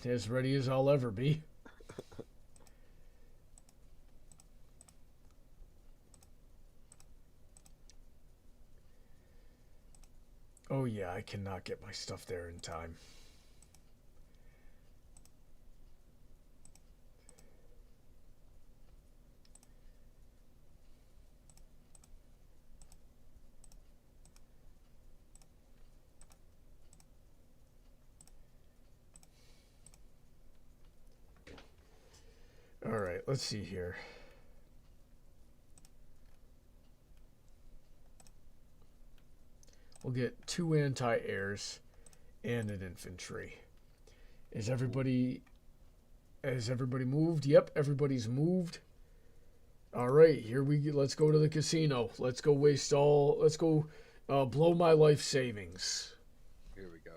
As ready as I'll ever be. Oh yeah, I cannot get my stuff there in time. All right, let's see here. We'll get 2 anti-airs and an infantry. Is everybody moved? Yep, everybody's moved. All right, here we go. Let's go to the casino. Let's go blow my life savings. Here we go.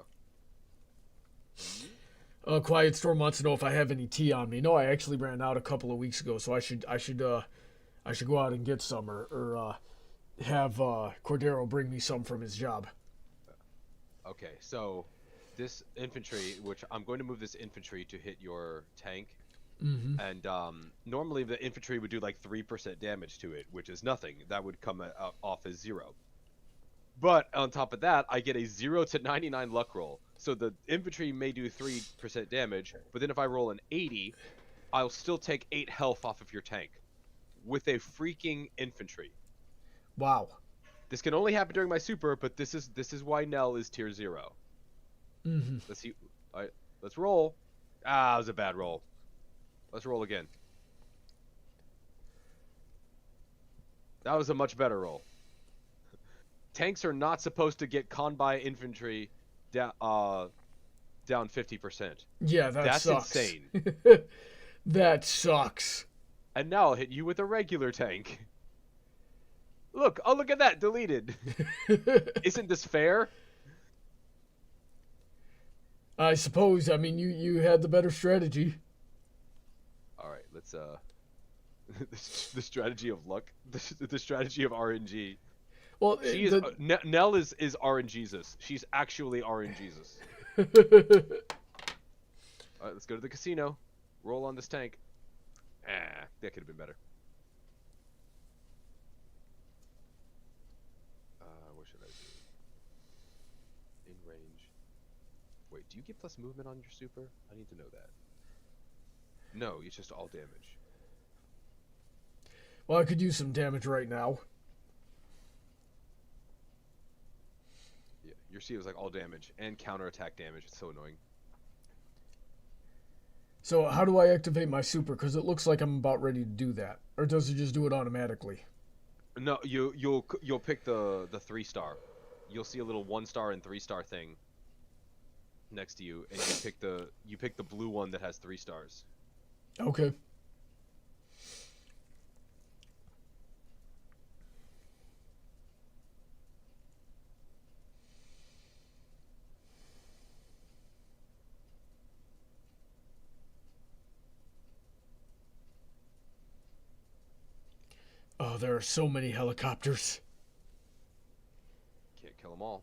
Quiet Storm wants to know if I have any tea on me. No, I actually ran out a couple of weeks ago, so I should go out and get some, or have Cordero bring me some from his job. Okay, so this infantry, which I'm going to move this infantry to hit your tank, and normally the infantry would do like 3% damage to it, which is nothing. That would come off as 0. But on top of that, I get a 0 to 99 luck roll. So the infantry may do 3% damage, but then if I roll an 80, I'll still take 8 health off of your tank with a freaking infantry. Wow. This can only happen during my super, but this is why Nell is tier 0. Let's see. All right, let's roll. Ah, it was a bad roll. Let's roll again. That was a much better roll. Tanks are not supposed to get con by infantry down 50%. Yeah, that's sucks. Insane. That sucks. And now I'll hit you with a regular tank. Look, oh look at that, deleted. Isn't this fair? I suppose. I mean, you had the better strategy. All right, let's the strategy of luck, the strategy of RNG. Well, Nell is RNGesus. She's actually RNGesus. All right, let's go to the casino. Roll on this tank. That could have been better. What should I do? In range. Wait, do you get plus movement on your super? I need to know that. No, it's just all damage. Well, I could use some damage right now. Yeah, your C was like all damage and counterattack damage. It's so annoying. So how do I activate my super? Because it looks like I'm about ready to do that. Or does it just do it automatically? No, you'll pick the 3-star. You'll see a little 1-star and 3-star thing next to you, and you pick the blue one that has 3 stars. Okay. Oh, there are so many helicopters. Can't kill them all.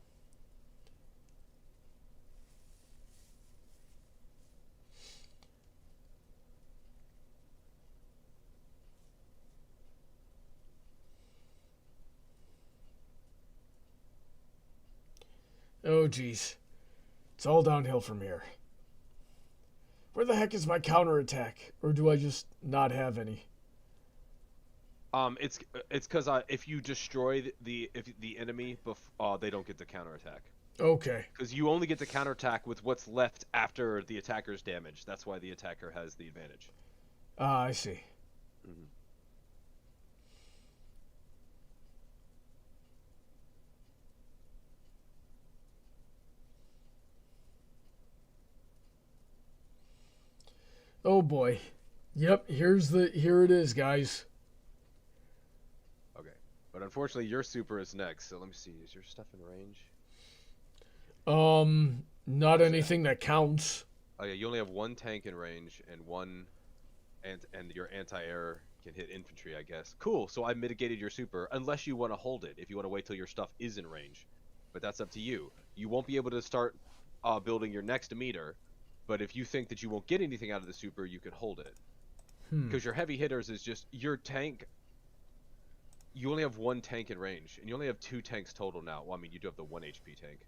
Oh, geez. It's all downhill from here. Where the heck is my counterattack? Or do I just not have any? It's because if you destroy the enemy, they don't get the counterattack. Okay. Because you only get the counterattack with what's left after the attacker's damage. That's why the attacker has the advantage. Ah, I see. Mm-hmm. Oh boy. Yep, here it is, guys. Okay. But unfortunately your super is next, so let me see. Is your stuff in range? Not anything that counts. Oh yeah, you only have 1 tank in range and 1 and your anti-air can hit infantry, I guess. Cool. So I mitigated your super unless you want to hold it. If you want to wait till your stuff is in range. But that's up to you. You won't be able to start building your next meter. But if you think that you won't get anything out of the super, you can hold it. Because your heavy hitters is just your tank. You only have 1 tank in range, and you only have 2 tanks total now. Well, I mean, you do have the 1 HP tank.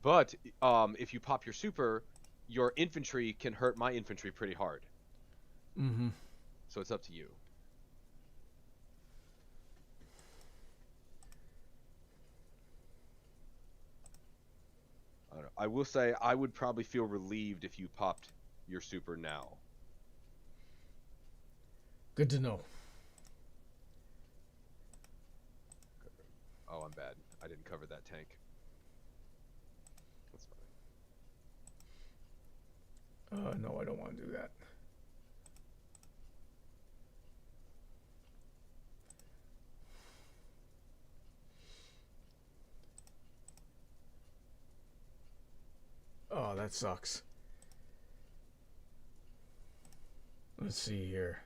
But if you pop your super, your infantry can hurt my infantry pretty hard. Mm-hmm. So it's up to you. I will say I would probably feel relieved if you popped your super now. Good to know. Oh, I'm bad. I didn't cover that tank. That's fine. No, I don't want to do that. Oh, that sucks. Let's see here.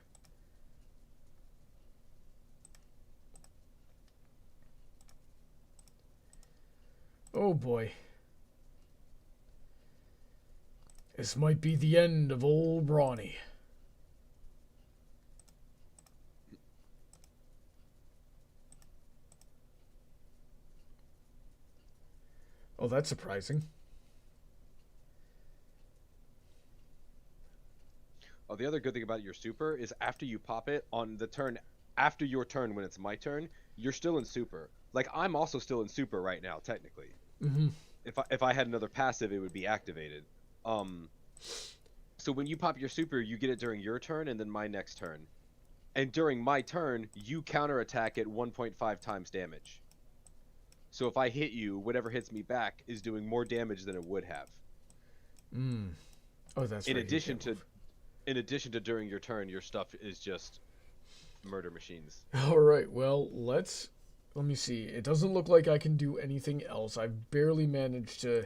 Oh boy. This might be the end of old Brony. Oh, that's surprising. Oh, the other good thing about your super is after you pop it on the turn, after your turn when it's my turn, you're still in super. Like, I'm also still in super right now, technically. Mm-hmm. If I had another passive, it would be activated. So when you pop your super, you get it during your turn and then my next turn. And during my turn, you counterattack at 1.5 times damage. So if I hit you, whatever hits me back is doing more damage than it would have. Oh, that's in right. addition to during your turn, your stuff is just murder machines. All right. Well, let me see. It doesn't look like I can do anything else. I've barely managed to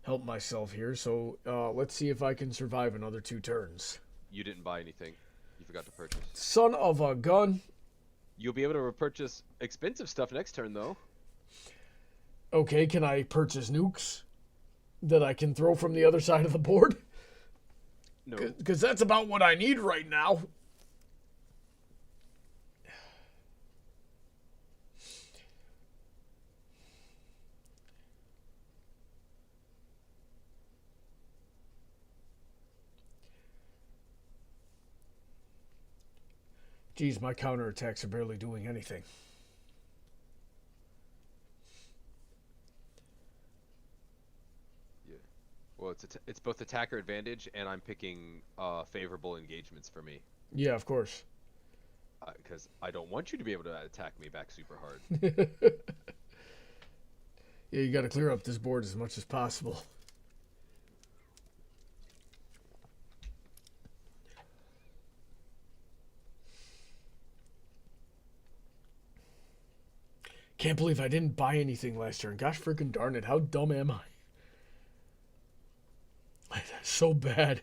help myself here. So let's see if I can survive another 2 turns. You didn't buy anything. You forgot to purchase. Son of a gun. You'll be able to repurchase expensive stuff next turn, though. Okay, can I purchase nukes that I can throw from the other side of the board? No. Because that's about what I need right now. Geez, my counterattacks are barely doing anything. Yeah. Well, it's both attacker advantage, and I'm picking favorable engagements for me. Yeah, of course. Because I don't want you to be able to attack me back super hard. Yeah, you got to clear up this board as much as possible. Can't believe I didn't buy anything last turn. Gosh freaking darn it. How dumb am I? That's so bad.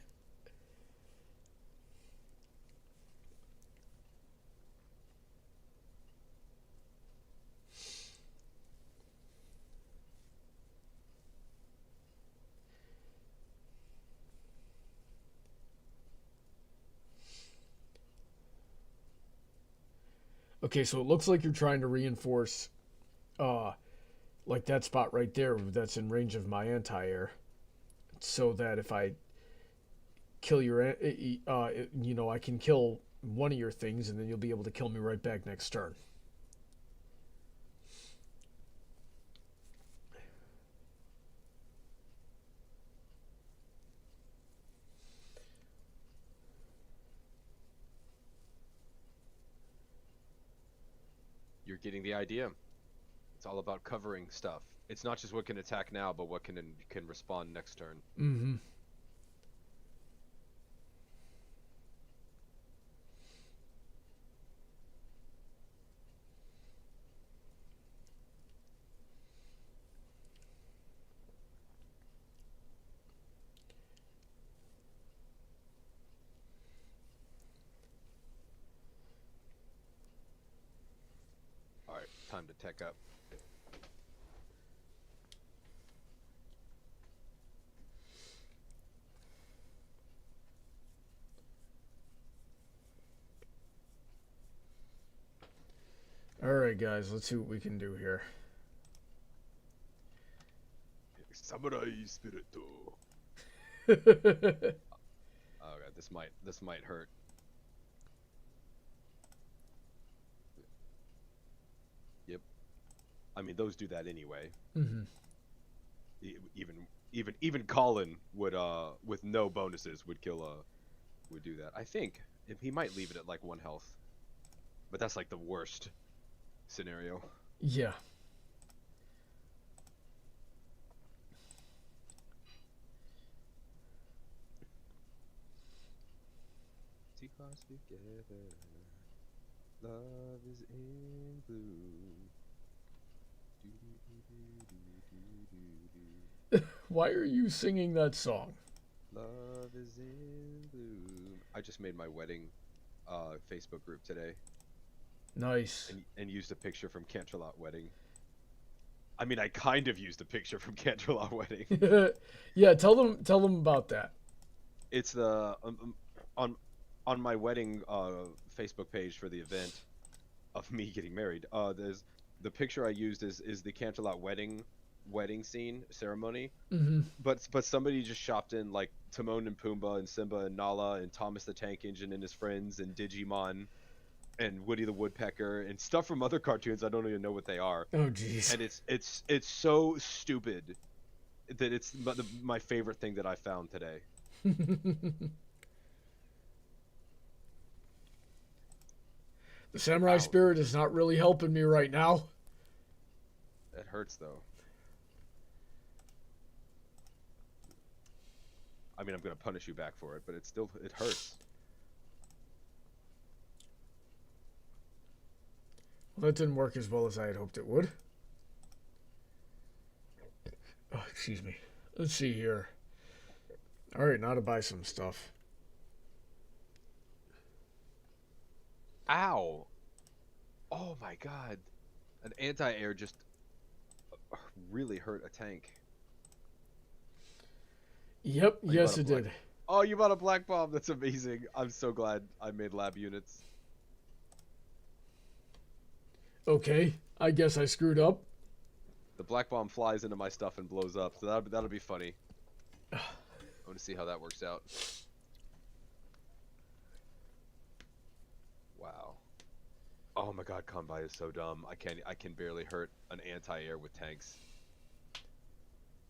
Okay, so it looks like you're trying to reinforce like that spot right there that's in range of my anti-air, so that if I kill your I can kill one of your things and then you'll be able to kill me right back next turn. You're getting the idea. It's all about covering stuff. It's not just what can attack now, but what can respond next turn. Mm-hmm. All right, time to tech up. Alright guys, let's see what we can do here. Samurai Spirito. Oh god, this might hurt. Yep. I mean, those do that anyway. Mm-hmm. Even Colin would with no bonuses would do that. I think He might leave it at like 1 health, but that's like the worst scenario. Yeah. Us together, love is in bloom. Why are you singing that song? Love is in bloom. I just made my wedding Facebook group today. Nice. And used a picture from Canterlot Wedding. I mean, I kind of used a picture from Canterlot Wedding. Yeah, tell them about that. It's the on my wedding Facebook page for the event of me getting married. There's the picture I used is the Canterlot wedding scene ceremony. Mm-hmm. But somebody just shopped in like Timon and Pumbaa and Simba and Nala and Thomas the Tank Engine and his friends and Digimon and Woody the Woodpecker and stuff from other cartoons. I don't even know what they are. Oh jeez. And it's so stupid that it's my favorite thing that I found today. The samurai spirit is not really helping me right now. It hurts though. I mean, I'm gonna punish you back for it, but it hurts. Well, that didn't work as well as I had hoped it would. Oh, excuse me. Let's see here. All right, now to buy some stuff. Ow! Oh my god. An anti-air just really hurt a tank. Yep, yes it did. Oh, you bought a black bomb. That's amazing. I'm so glad I made lab units. Okay, I guess I screwed up. The black bomb flies into my stuff and blows up, so that'll be funny. I want to see how that works out. Wow. Oh my god, Kanbai is so dumb. I can barely hurt an anti-air with tanks.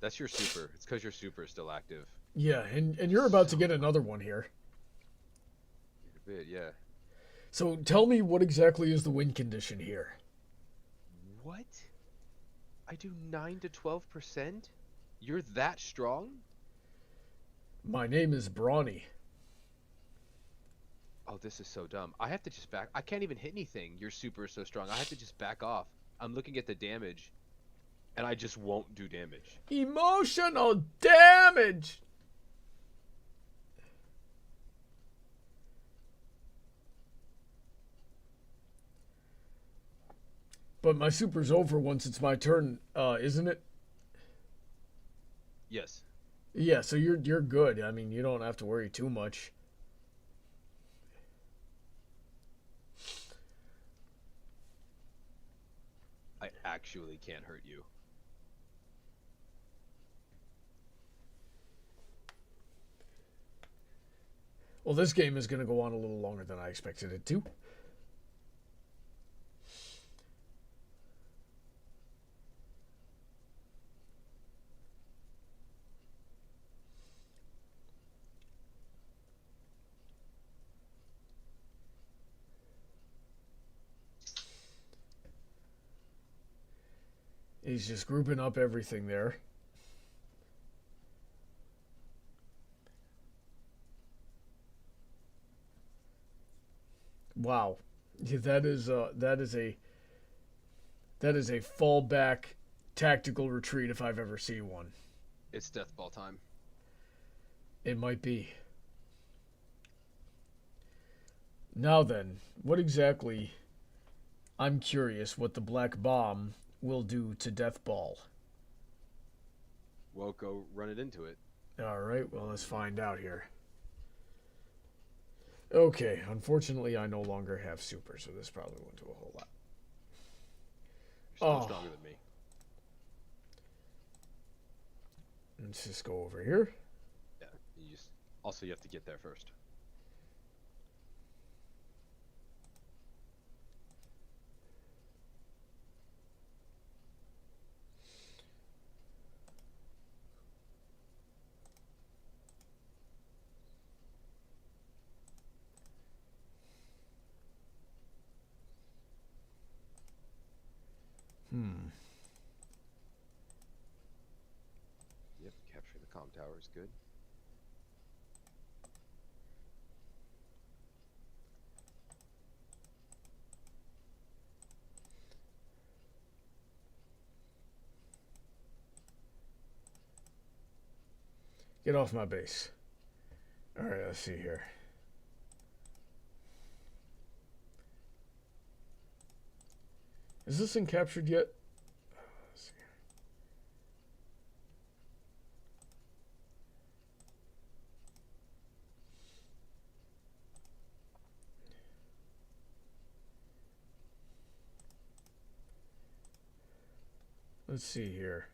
That's your super. It's because your super is still active. Yeah, and you're about to get another one here. A bit, yeah. So tell me, what exactly is the win condition here? What? I do 9 to 12%? You're that strong? My name is Brony. Oh, this is so dumb. I have to just back. I can't even hit anything. Your super is so strong. I have to just back off. I'm looking at the damage, and I just won't do damage. Emotional damage! But my super's over once it's my turn, isn't it? Yes. Yeah, so you're good. I mean, you don't have to worry too much. I actually can't hurt you. Well, this game is going to go on a little longer than I expected it to. He's just grouping up everything there. Wow, that is a fallback tactical retreat if I've ever seen one. It's death ball time. It might be. Now then, what exactly? I'm curious what the black bomb will do to Death Ball. Well, go run it into it. All right, well, let's find out here. Okay, unfortunately, I no longer have super, so this probably won't do a whole lot. You're still stronger than me. Let's just go over here. Yeah, also you have to get there first. tower is good. Get off my base. Alright, let's see here. Is this thing captured yet? Let's see. Let's see here.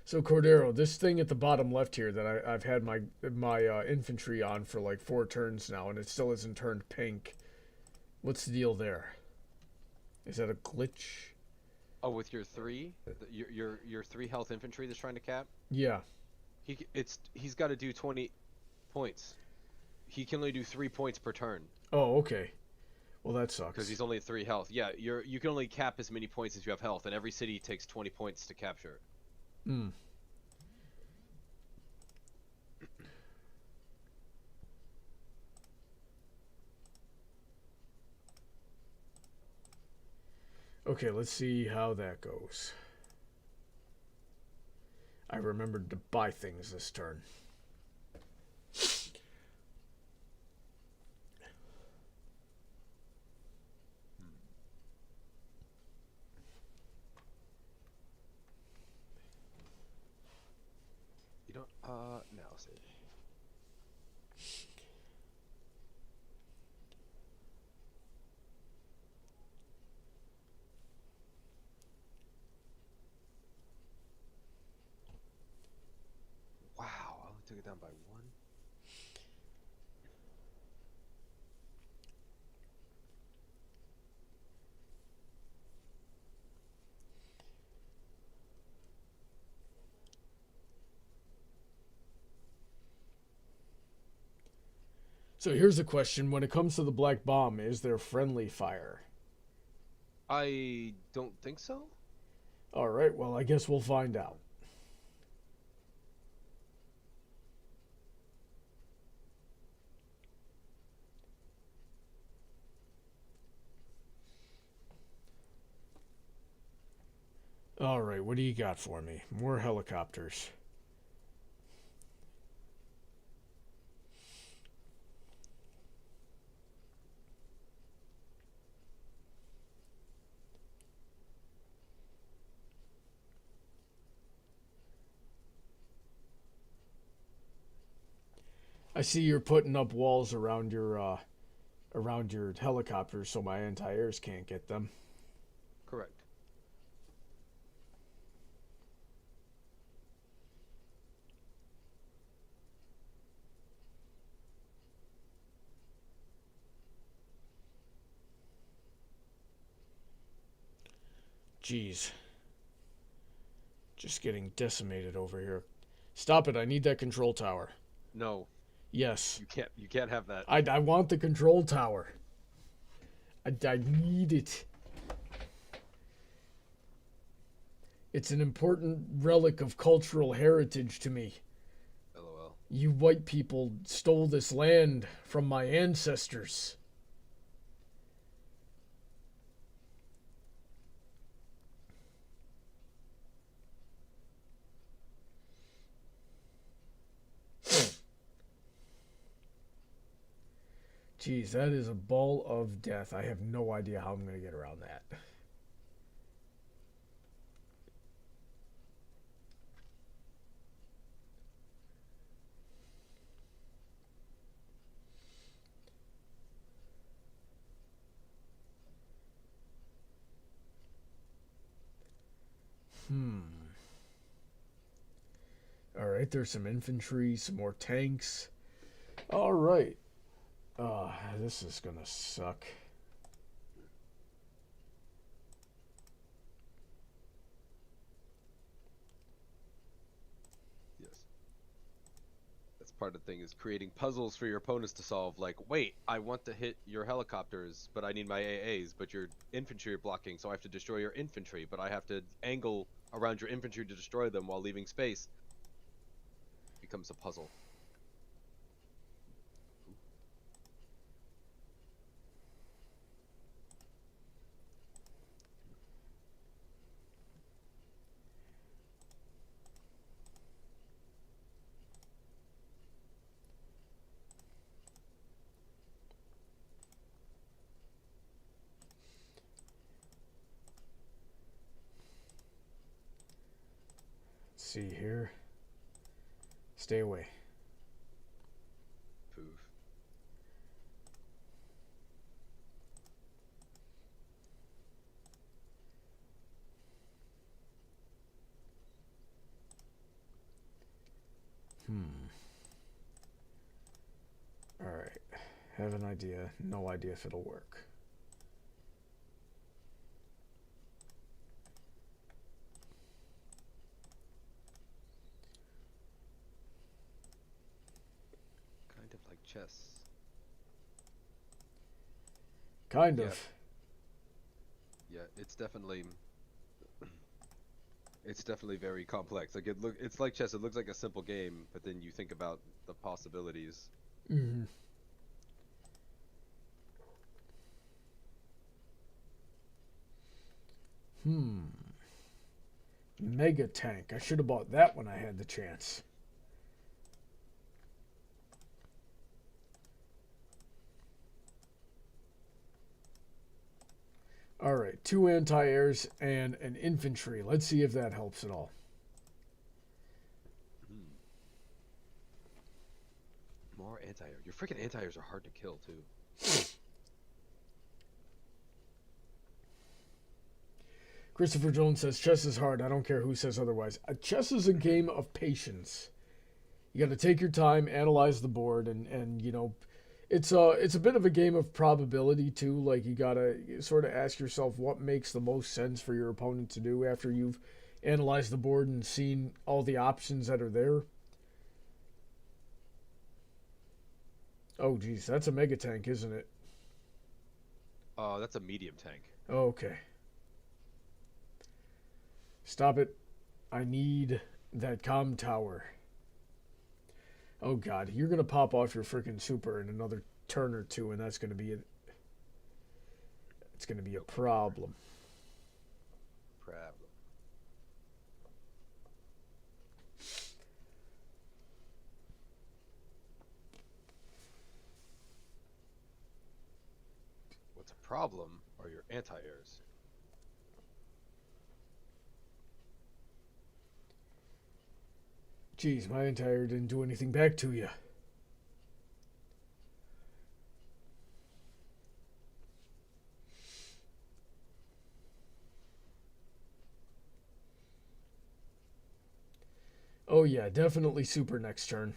So Cordero, this thing at the bottom left here that I've had my infantry on for like 4 turns now, and it still isn't turned pink. What's the deal there? Is that a glitch? Oh, with your 3, your 3 health infantry that's trying to cap. Yeah. He's got to do 20 points. He can only do 3 points per turn. Oh, okay. Well, that sucks. Because he's only at 3 health. Yeah, you can only cap as many points as you have health, and every city takes 20 points to capture. Hmm. Okay, let's see how that goes. I remembered to buy things this turn. You don't, no, save. Wow, I only took it down by 1. So here's a question. When it comes to the black bomb, is there friendly fire? I don't think so. Alright, well, I guess we'll find out. Alright, what do you got for me? More helicopters. I see you're putting up walls around your helicopters so my anti-airs can't get them. Correct. Jeez. Just getting decimated over here. Stop it, I need that control tower. No. Yes. You can't have that. I want the control tower. I need it. It's an important relic of cultural heritage to me. LOL. You white people stole this land from my ancestors. Jeez, that is a ball of death. I have no idea how I'm going to get around that. Alright, there's some infantry, some more tanks. Alright. This is gonna suck. Yes. That's part of the thing is creating puzzles for your opponents to solve. Like, wait, I want to hit your helicopters, but I need my AAs, but your infantry are blocking, so I have to destroy your infantry, but I have to angle around your infantry to destroy them while leaving space. It becomes a puzzle. See here. Stay away. Poof. Alright. Have an idea. No idea if it'll work. Kind of like chess. Kind Yeah. of. Yeah, it's definitely very complex. Like it's like chess. It looks like a simple game, but then you think about the possibilities. Mm-hmm. Mega tank. I should have bought that when I had the chance. Alright, 2 anti-airs and an infantry. Let's see if that helps at all. More anti-air. Your freaking anti-airs are hard to kill, too. Christopher Jones says, chess is hard. I don't care who says otherwise. Chess is a game of patience. You got to take your time, analyze the board, and you know, it's a bit of a game of probability, too. Like, you got to sort of ask yourself what makes the most sense for your opponent to do after you've analyzed the board and seen all the options that are there. Oh, geez, that's a mega tank, isn't it? Oh, that's a medium tank. Okay. Stop it. I need that comm tower. Oh, God. You're going to pop off your freaking super in another turn or two, and that's going to be it. It's going to be a problem. What's a problem are your anti-airs. Geez, my anti-air didn't do anything back to you. Oh yeah, definitely super next turn.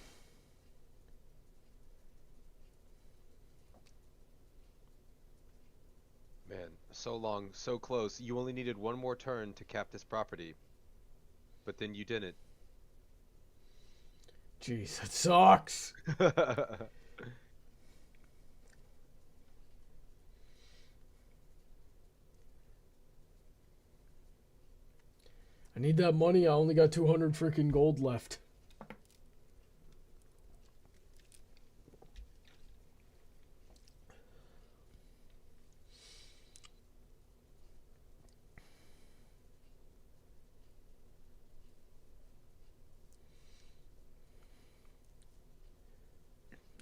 Man, so long, so close. You only needed one more turn to cap this property. But then you didn't. Jeez, that sucks. I need that money. I only got 200 freaking gold left.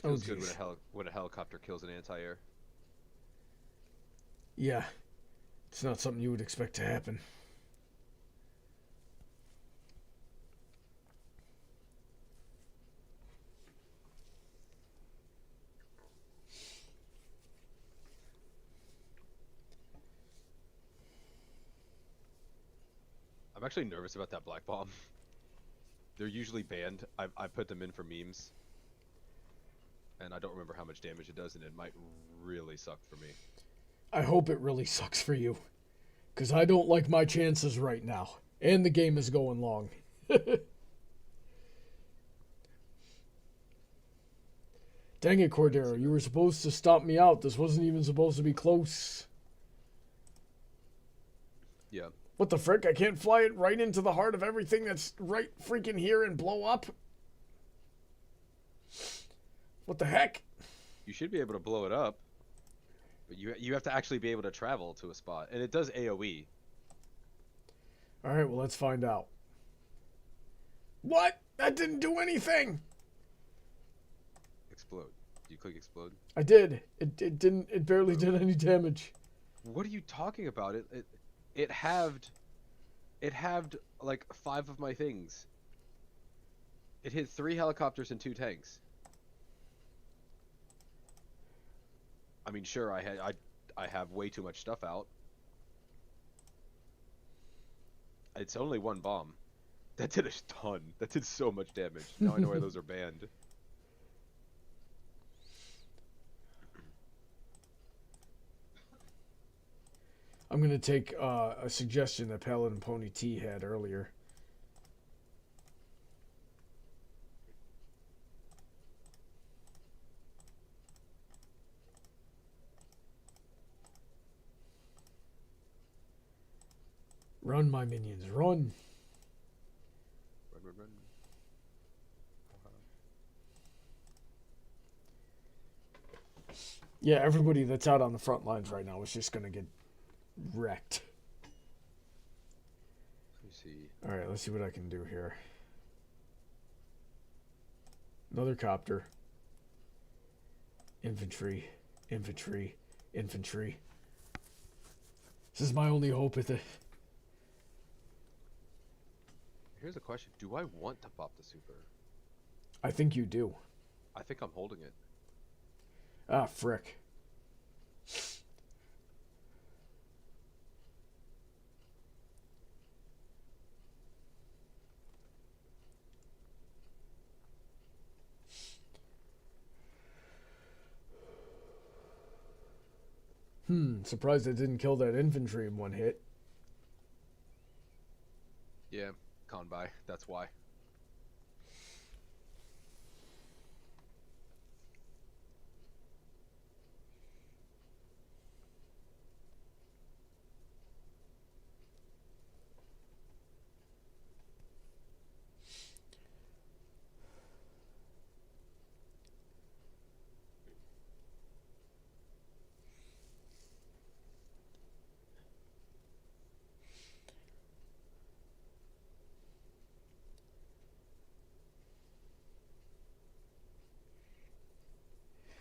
Feels good when a helicopter kills an anti-air. Yeah, it's not something you would expect to happen. I'm actually nervous about that black bomb. They're usually banned. I put them in for memes. And I don't remember how much damage it does, and it might really suck for me. I hope it really sucks for you. Because I don't like my chances right now. And the game is going long. Dang it, Cordero. You were supposed to stomp me out. This wasn't even supposed to be close. Yeah. What the frick? I can't fly it right into the heart of everything that's right freaking here and blow up? What the heck? You should be able to blow it up. But you have to actually be able to travel to a spot. And it does AoE. Alright, well, let's find out. What? That didn't do anything! Explode. Do you click explode? I did. It didn't. It barely did any damage. What are you talking about? It halved like 5 of my things. It hit 3 helicopters and 2 tanks. I mean, sure, I have way too much stuff out. It's only 1 bomb. That did a ton. That did so much damage. Now I know why those are banned. I'm going to take a suggestion that Paladin Pony T had earlier. Run, my minions, run! Run. Yeah, everybody that's out on the front lines right now is just going to get wrecked. Let me see. Alright, let's see what I can do here. Another copter. Infantry. Infantry. Infantry. This is my only hope with it. Here's a question. Do I want to pop the super? I think you do. I think I'm holding it. Ah, frick. Surprised I didn't kill that infantry in 1 hit. Yeah, con by. That's why.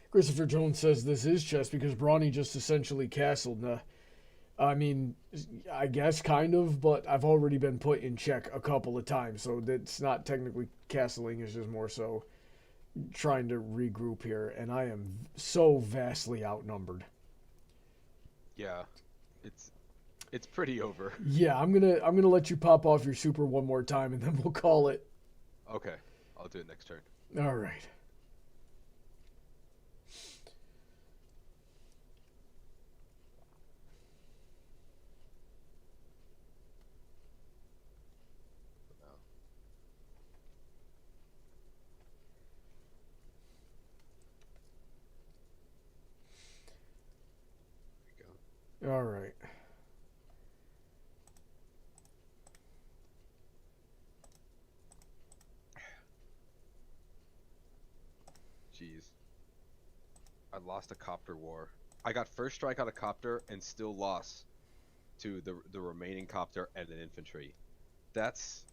Christopher Jones says this is chess because Brony just essentially castled. I mean, I guess kind of, but I've already been put in check a couple of times, so that's not technically castling. It's just more so trying to regroup here, and I am so vastly outnumbered. Yeah, it's pretty over. Yeah, I'm gonna let you pop off your super one more time, and then we'll call it. Okay, I'll do it next turn. All right. All right. Jeez. I lost a copter war. I got first strike on a copter and still lost to the remaining copter and an infantry. That's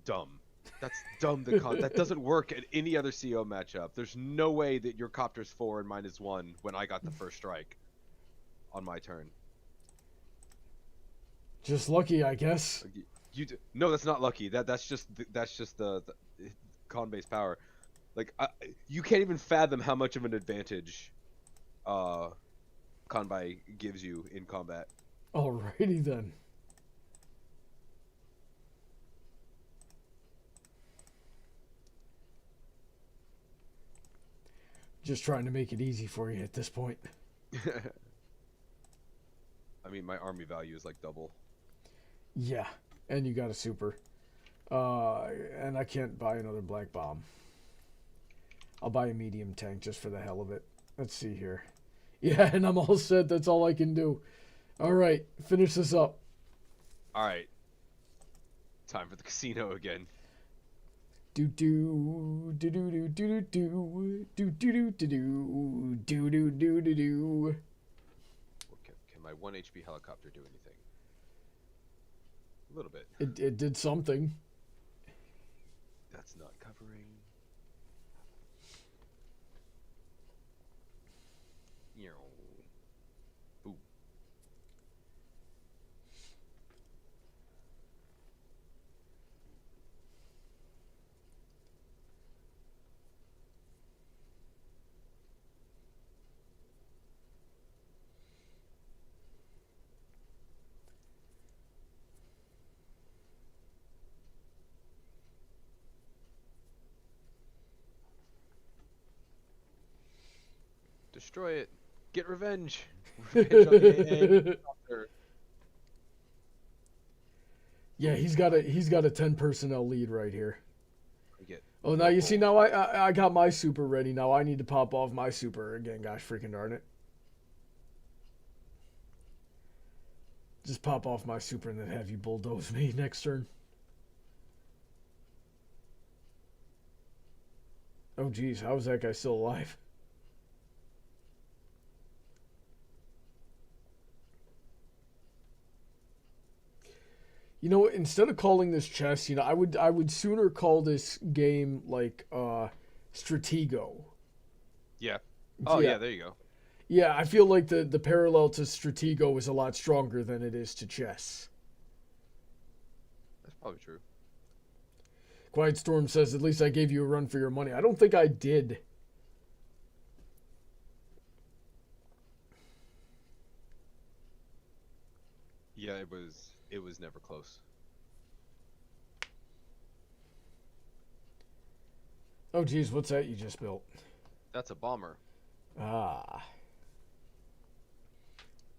dumb. That's dumb. That doesn't work at any other CO matchup. There's no way that your copter's 4 and mine is 1 when I got the first strike on my turn. Just lucky, I guess. No, that's not lucky. That's just the con-based power. Like you can't even fathom how much of an advantage Conby gives you in combat. Alrighty then. Just trying to make it easy for you at this point. I mean, my army value is like double. Yeah, and you got a super. And I can't buy another black bomb. I'll buy a medium tank just for the hell of it. Let's see here. Yeah, and I'm all set. That's all I can do. All right, finish this up. All right. Time for the casino again. Do do do do do do do do do do do do do do do do do. Can my 1 HP helicopter do anything? A little bit. It did something. That's not covering. Ooh. Destroy it. Get revenge. Revenge on the AA. Yeah, he's got a 10 personnel lead right here. Get Oh, now you see, now I got my super ready. Now I need to pop off my super again. Gosh freaking darn it. Just pop off my super and then have you bulldoze me next turn. Oh geez, how is that guy still alive? You know, instead of calling this chess, you know, I would sooner call this game like Stratego. Yeah. Oh yeah, there you go. Yeah, I feel like the parallel to Stratego is a lot stronger than it is to chess. That's probably true. Quiet Storm says, at least I gave you a run for your money. I don't think I did. Yeah, it was never close. Oh geez, what's that you just built? That's a bomber. Ah.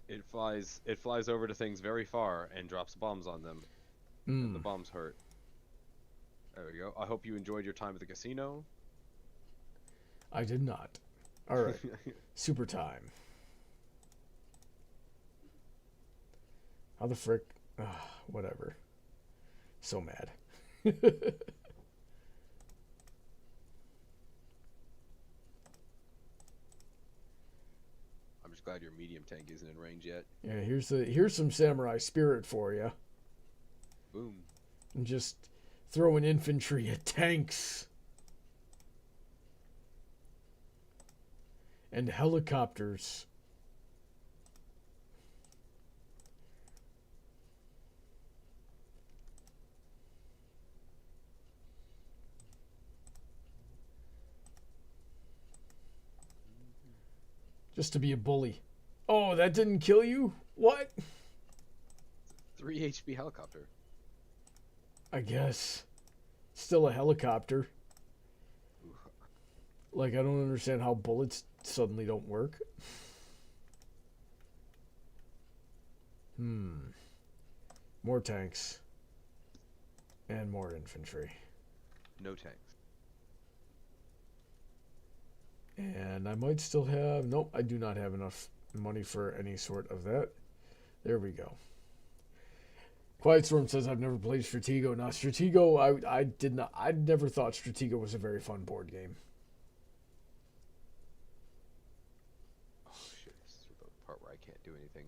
It flies over to things very far and drops bombs on them. And the bombs hurt. There we go. I hope you enjoyed your time at the casino. I did not. Alright. Super time. How the frick? Whatever. So mad. I'm just glad your medium tank isn't in range yet. Yeah, here's some samurai spirit for you. Boom. And just throwing infantry at tanks. And helicopters. Just to be a bully. Oh, that didn't kill you? What? 3 HP helicopter. I guess. Still a helicopter. Like, I don't understand how bullets suddenly don't work. More tanks. And more infantry. No tanks. And I might still have... Nope, I do not have enough money for any sort of that. There we go. Quiet Storm says, I've never played Stratego. Now, Stratego, I never thought Stratego was a very fun board game. Oh, shit. This is the part where I can't do anything.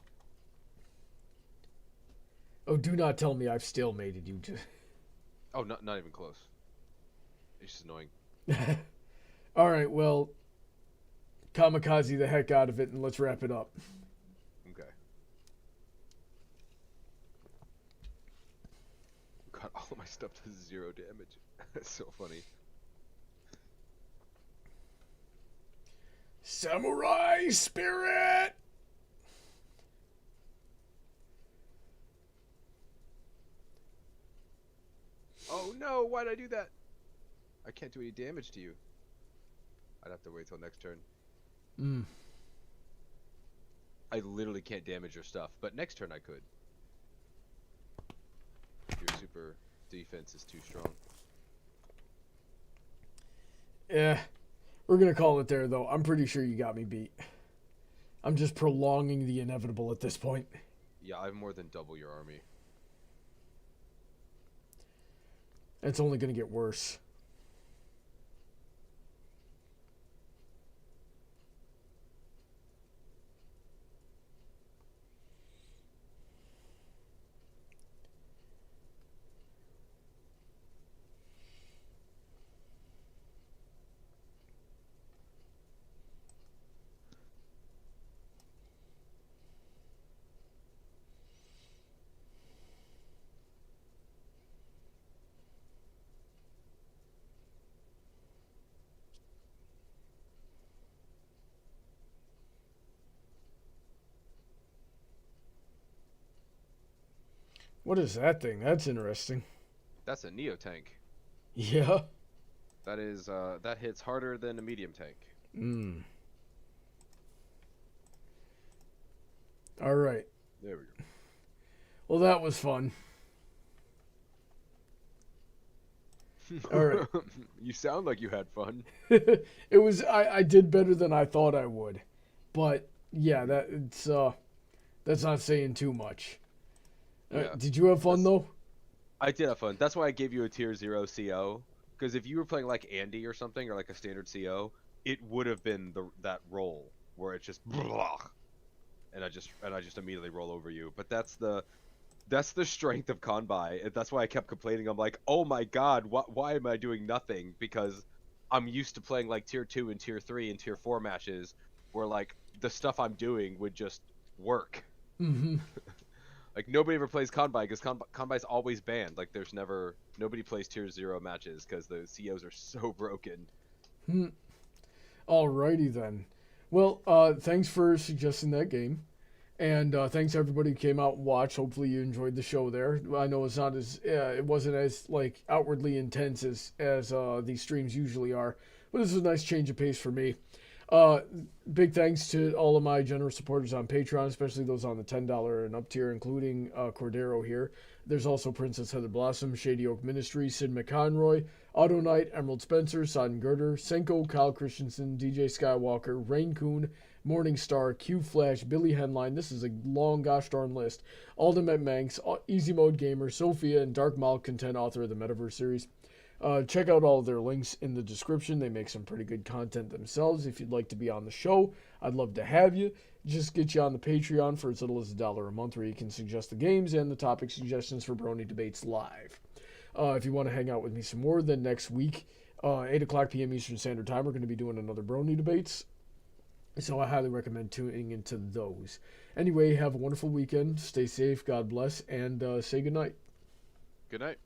Oh, do not tell me I've stalemated you. Oh, not even close. It's just annoying. All right, well, kamikaze the heck out of it, and let's wrap it up. Okay. God, all of my stuff does 0 damage. That's so funny. Samurai spirit! Oh no, why'd I do that? I can't do any damage to you. I'd have to wait till next turn. I literally can't damage your stuff, but next turn I could. Your super defense is too strong. Yeah. We're going to call it there, though. I'm pretty sure you got me beat. I'm just prolonging the inevitable at this point. Yeah, I have more than double your army. It's only going to get worse. What is that thing? That's interesting. That's a Neo tank. Yeah. That is that hits harder than a medium tank. All right. There we go. Well, that was fun. All right. You sound like you had fun. It was. I did better than I thought I would, but yeah, that's not saying too much. Yeah. Did you have fun though? I did have fun. That's why I gave you a tier 0 CO. Because if you were playing like Andy or something, or like a standard CO, it would have been that roll where it's just blah, and I just immediately roll over you. But that's the strength of Conbai. That's why I kept complaining. I'm like, oh my god, why am I doing nothing? Because I'm used to playing like tier 2 and tier 3 and tier 4 matches where like the stuff I'm doing would just work. Mm-hmm. Like, nobody ever plays Conbai because Conbai's always banned. Like, nobody plays tier 0 matches because the COs are so broken. Alrighty then. Well, thanks for suggesting that game. And thanks everybody who came out and watched. Hopefully you enjoyed the show there. I know it's not as, it wasn't as, like, outwardly intense as these streams usually are. But this is a nice change of pace for me. Big thanks to all of my generous supporters on Patreon, especially those on the $10 and up tier, including Cordero here. There's also Princess Heather Blossom, Shady Oak Ministry, Sid McConroy, Autoknight, Emerald Spencer, Sodden Girder, Senko, Kyle Christensen, DJ Skywalker, Rein-Kun, Morningstar, QFlash, Billy Henline. This is a long gosh darn list. Alden MacManx, Easy Mode Gamer, Sophia, and Dark Malcontent, author of the Metaverse series. Check out all of their links in the description. They make some pretty good content themselves. If you'd like to be on the show, I'd love to have you. Just get you on the Patreon for as little as $1 a month, where you can suggest the games and the topic suggestions for Brony Debates live. If you want to hang out with me some more, then next week, 8 o'clock p.m. Eastern Standard Time, we're going to be doing another Brony Debates. So I highly recommend tuning into those. Anyway, have a wonderful weekend. Stay safe. God bless. And say goodnight. Good night.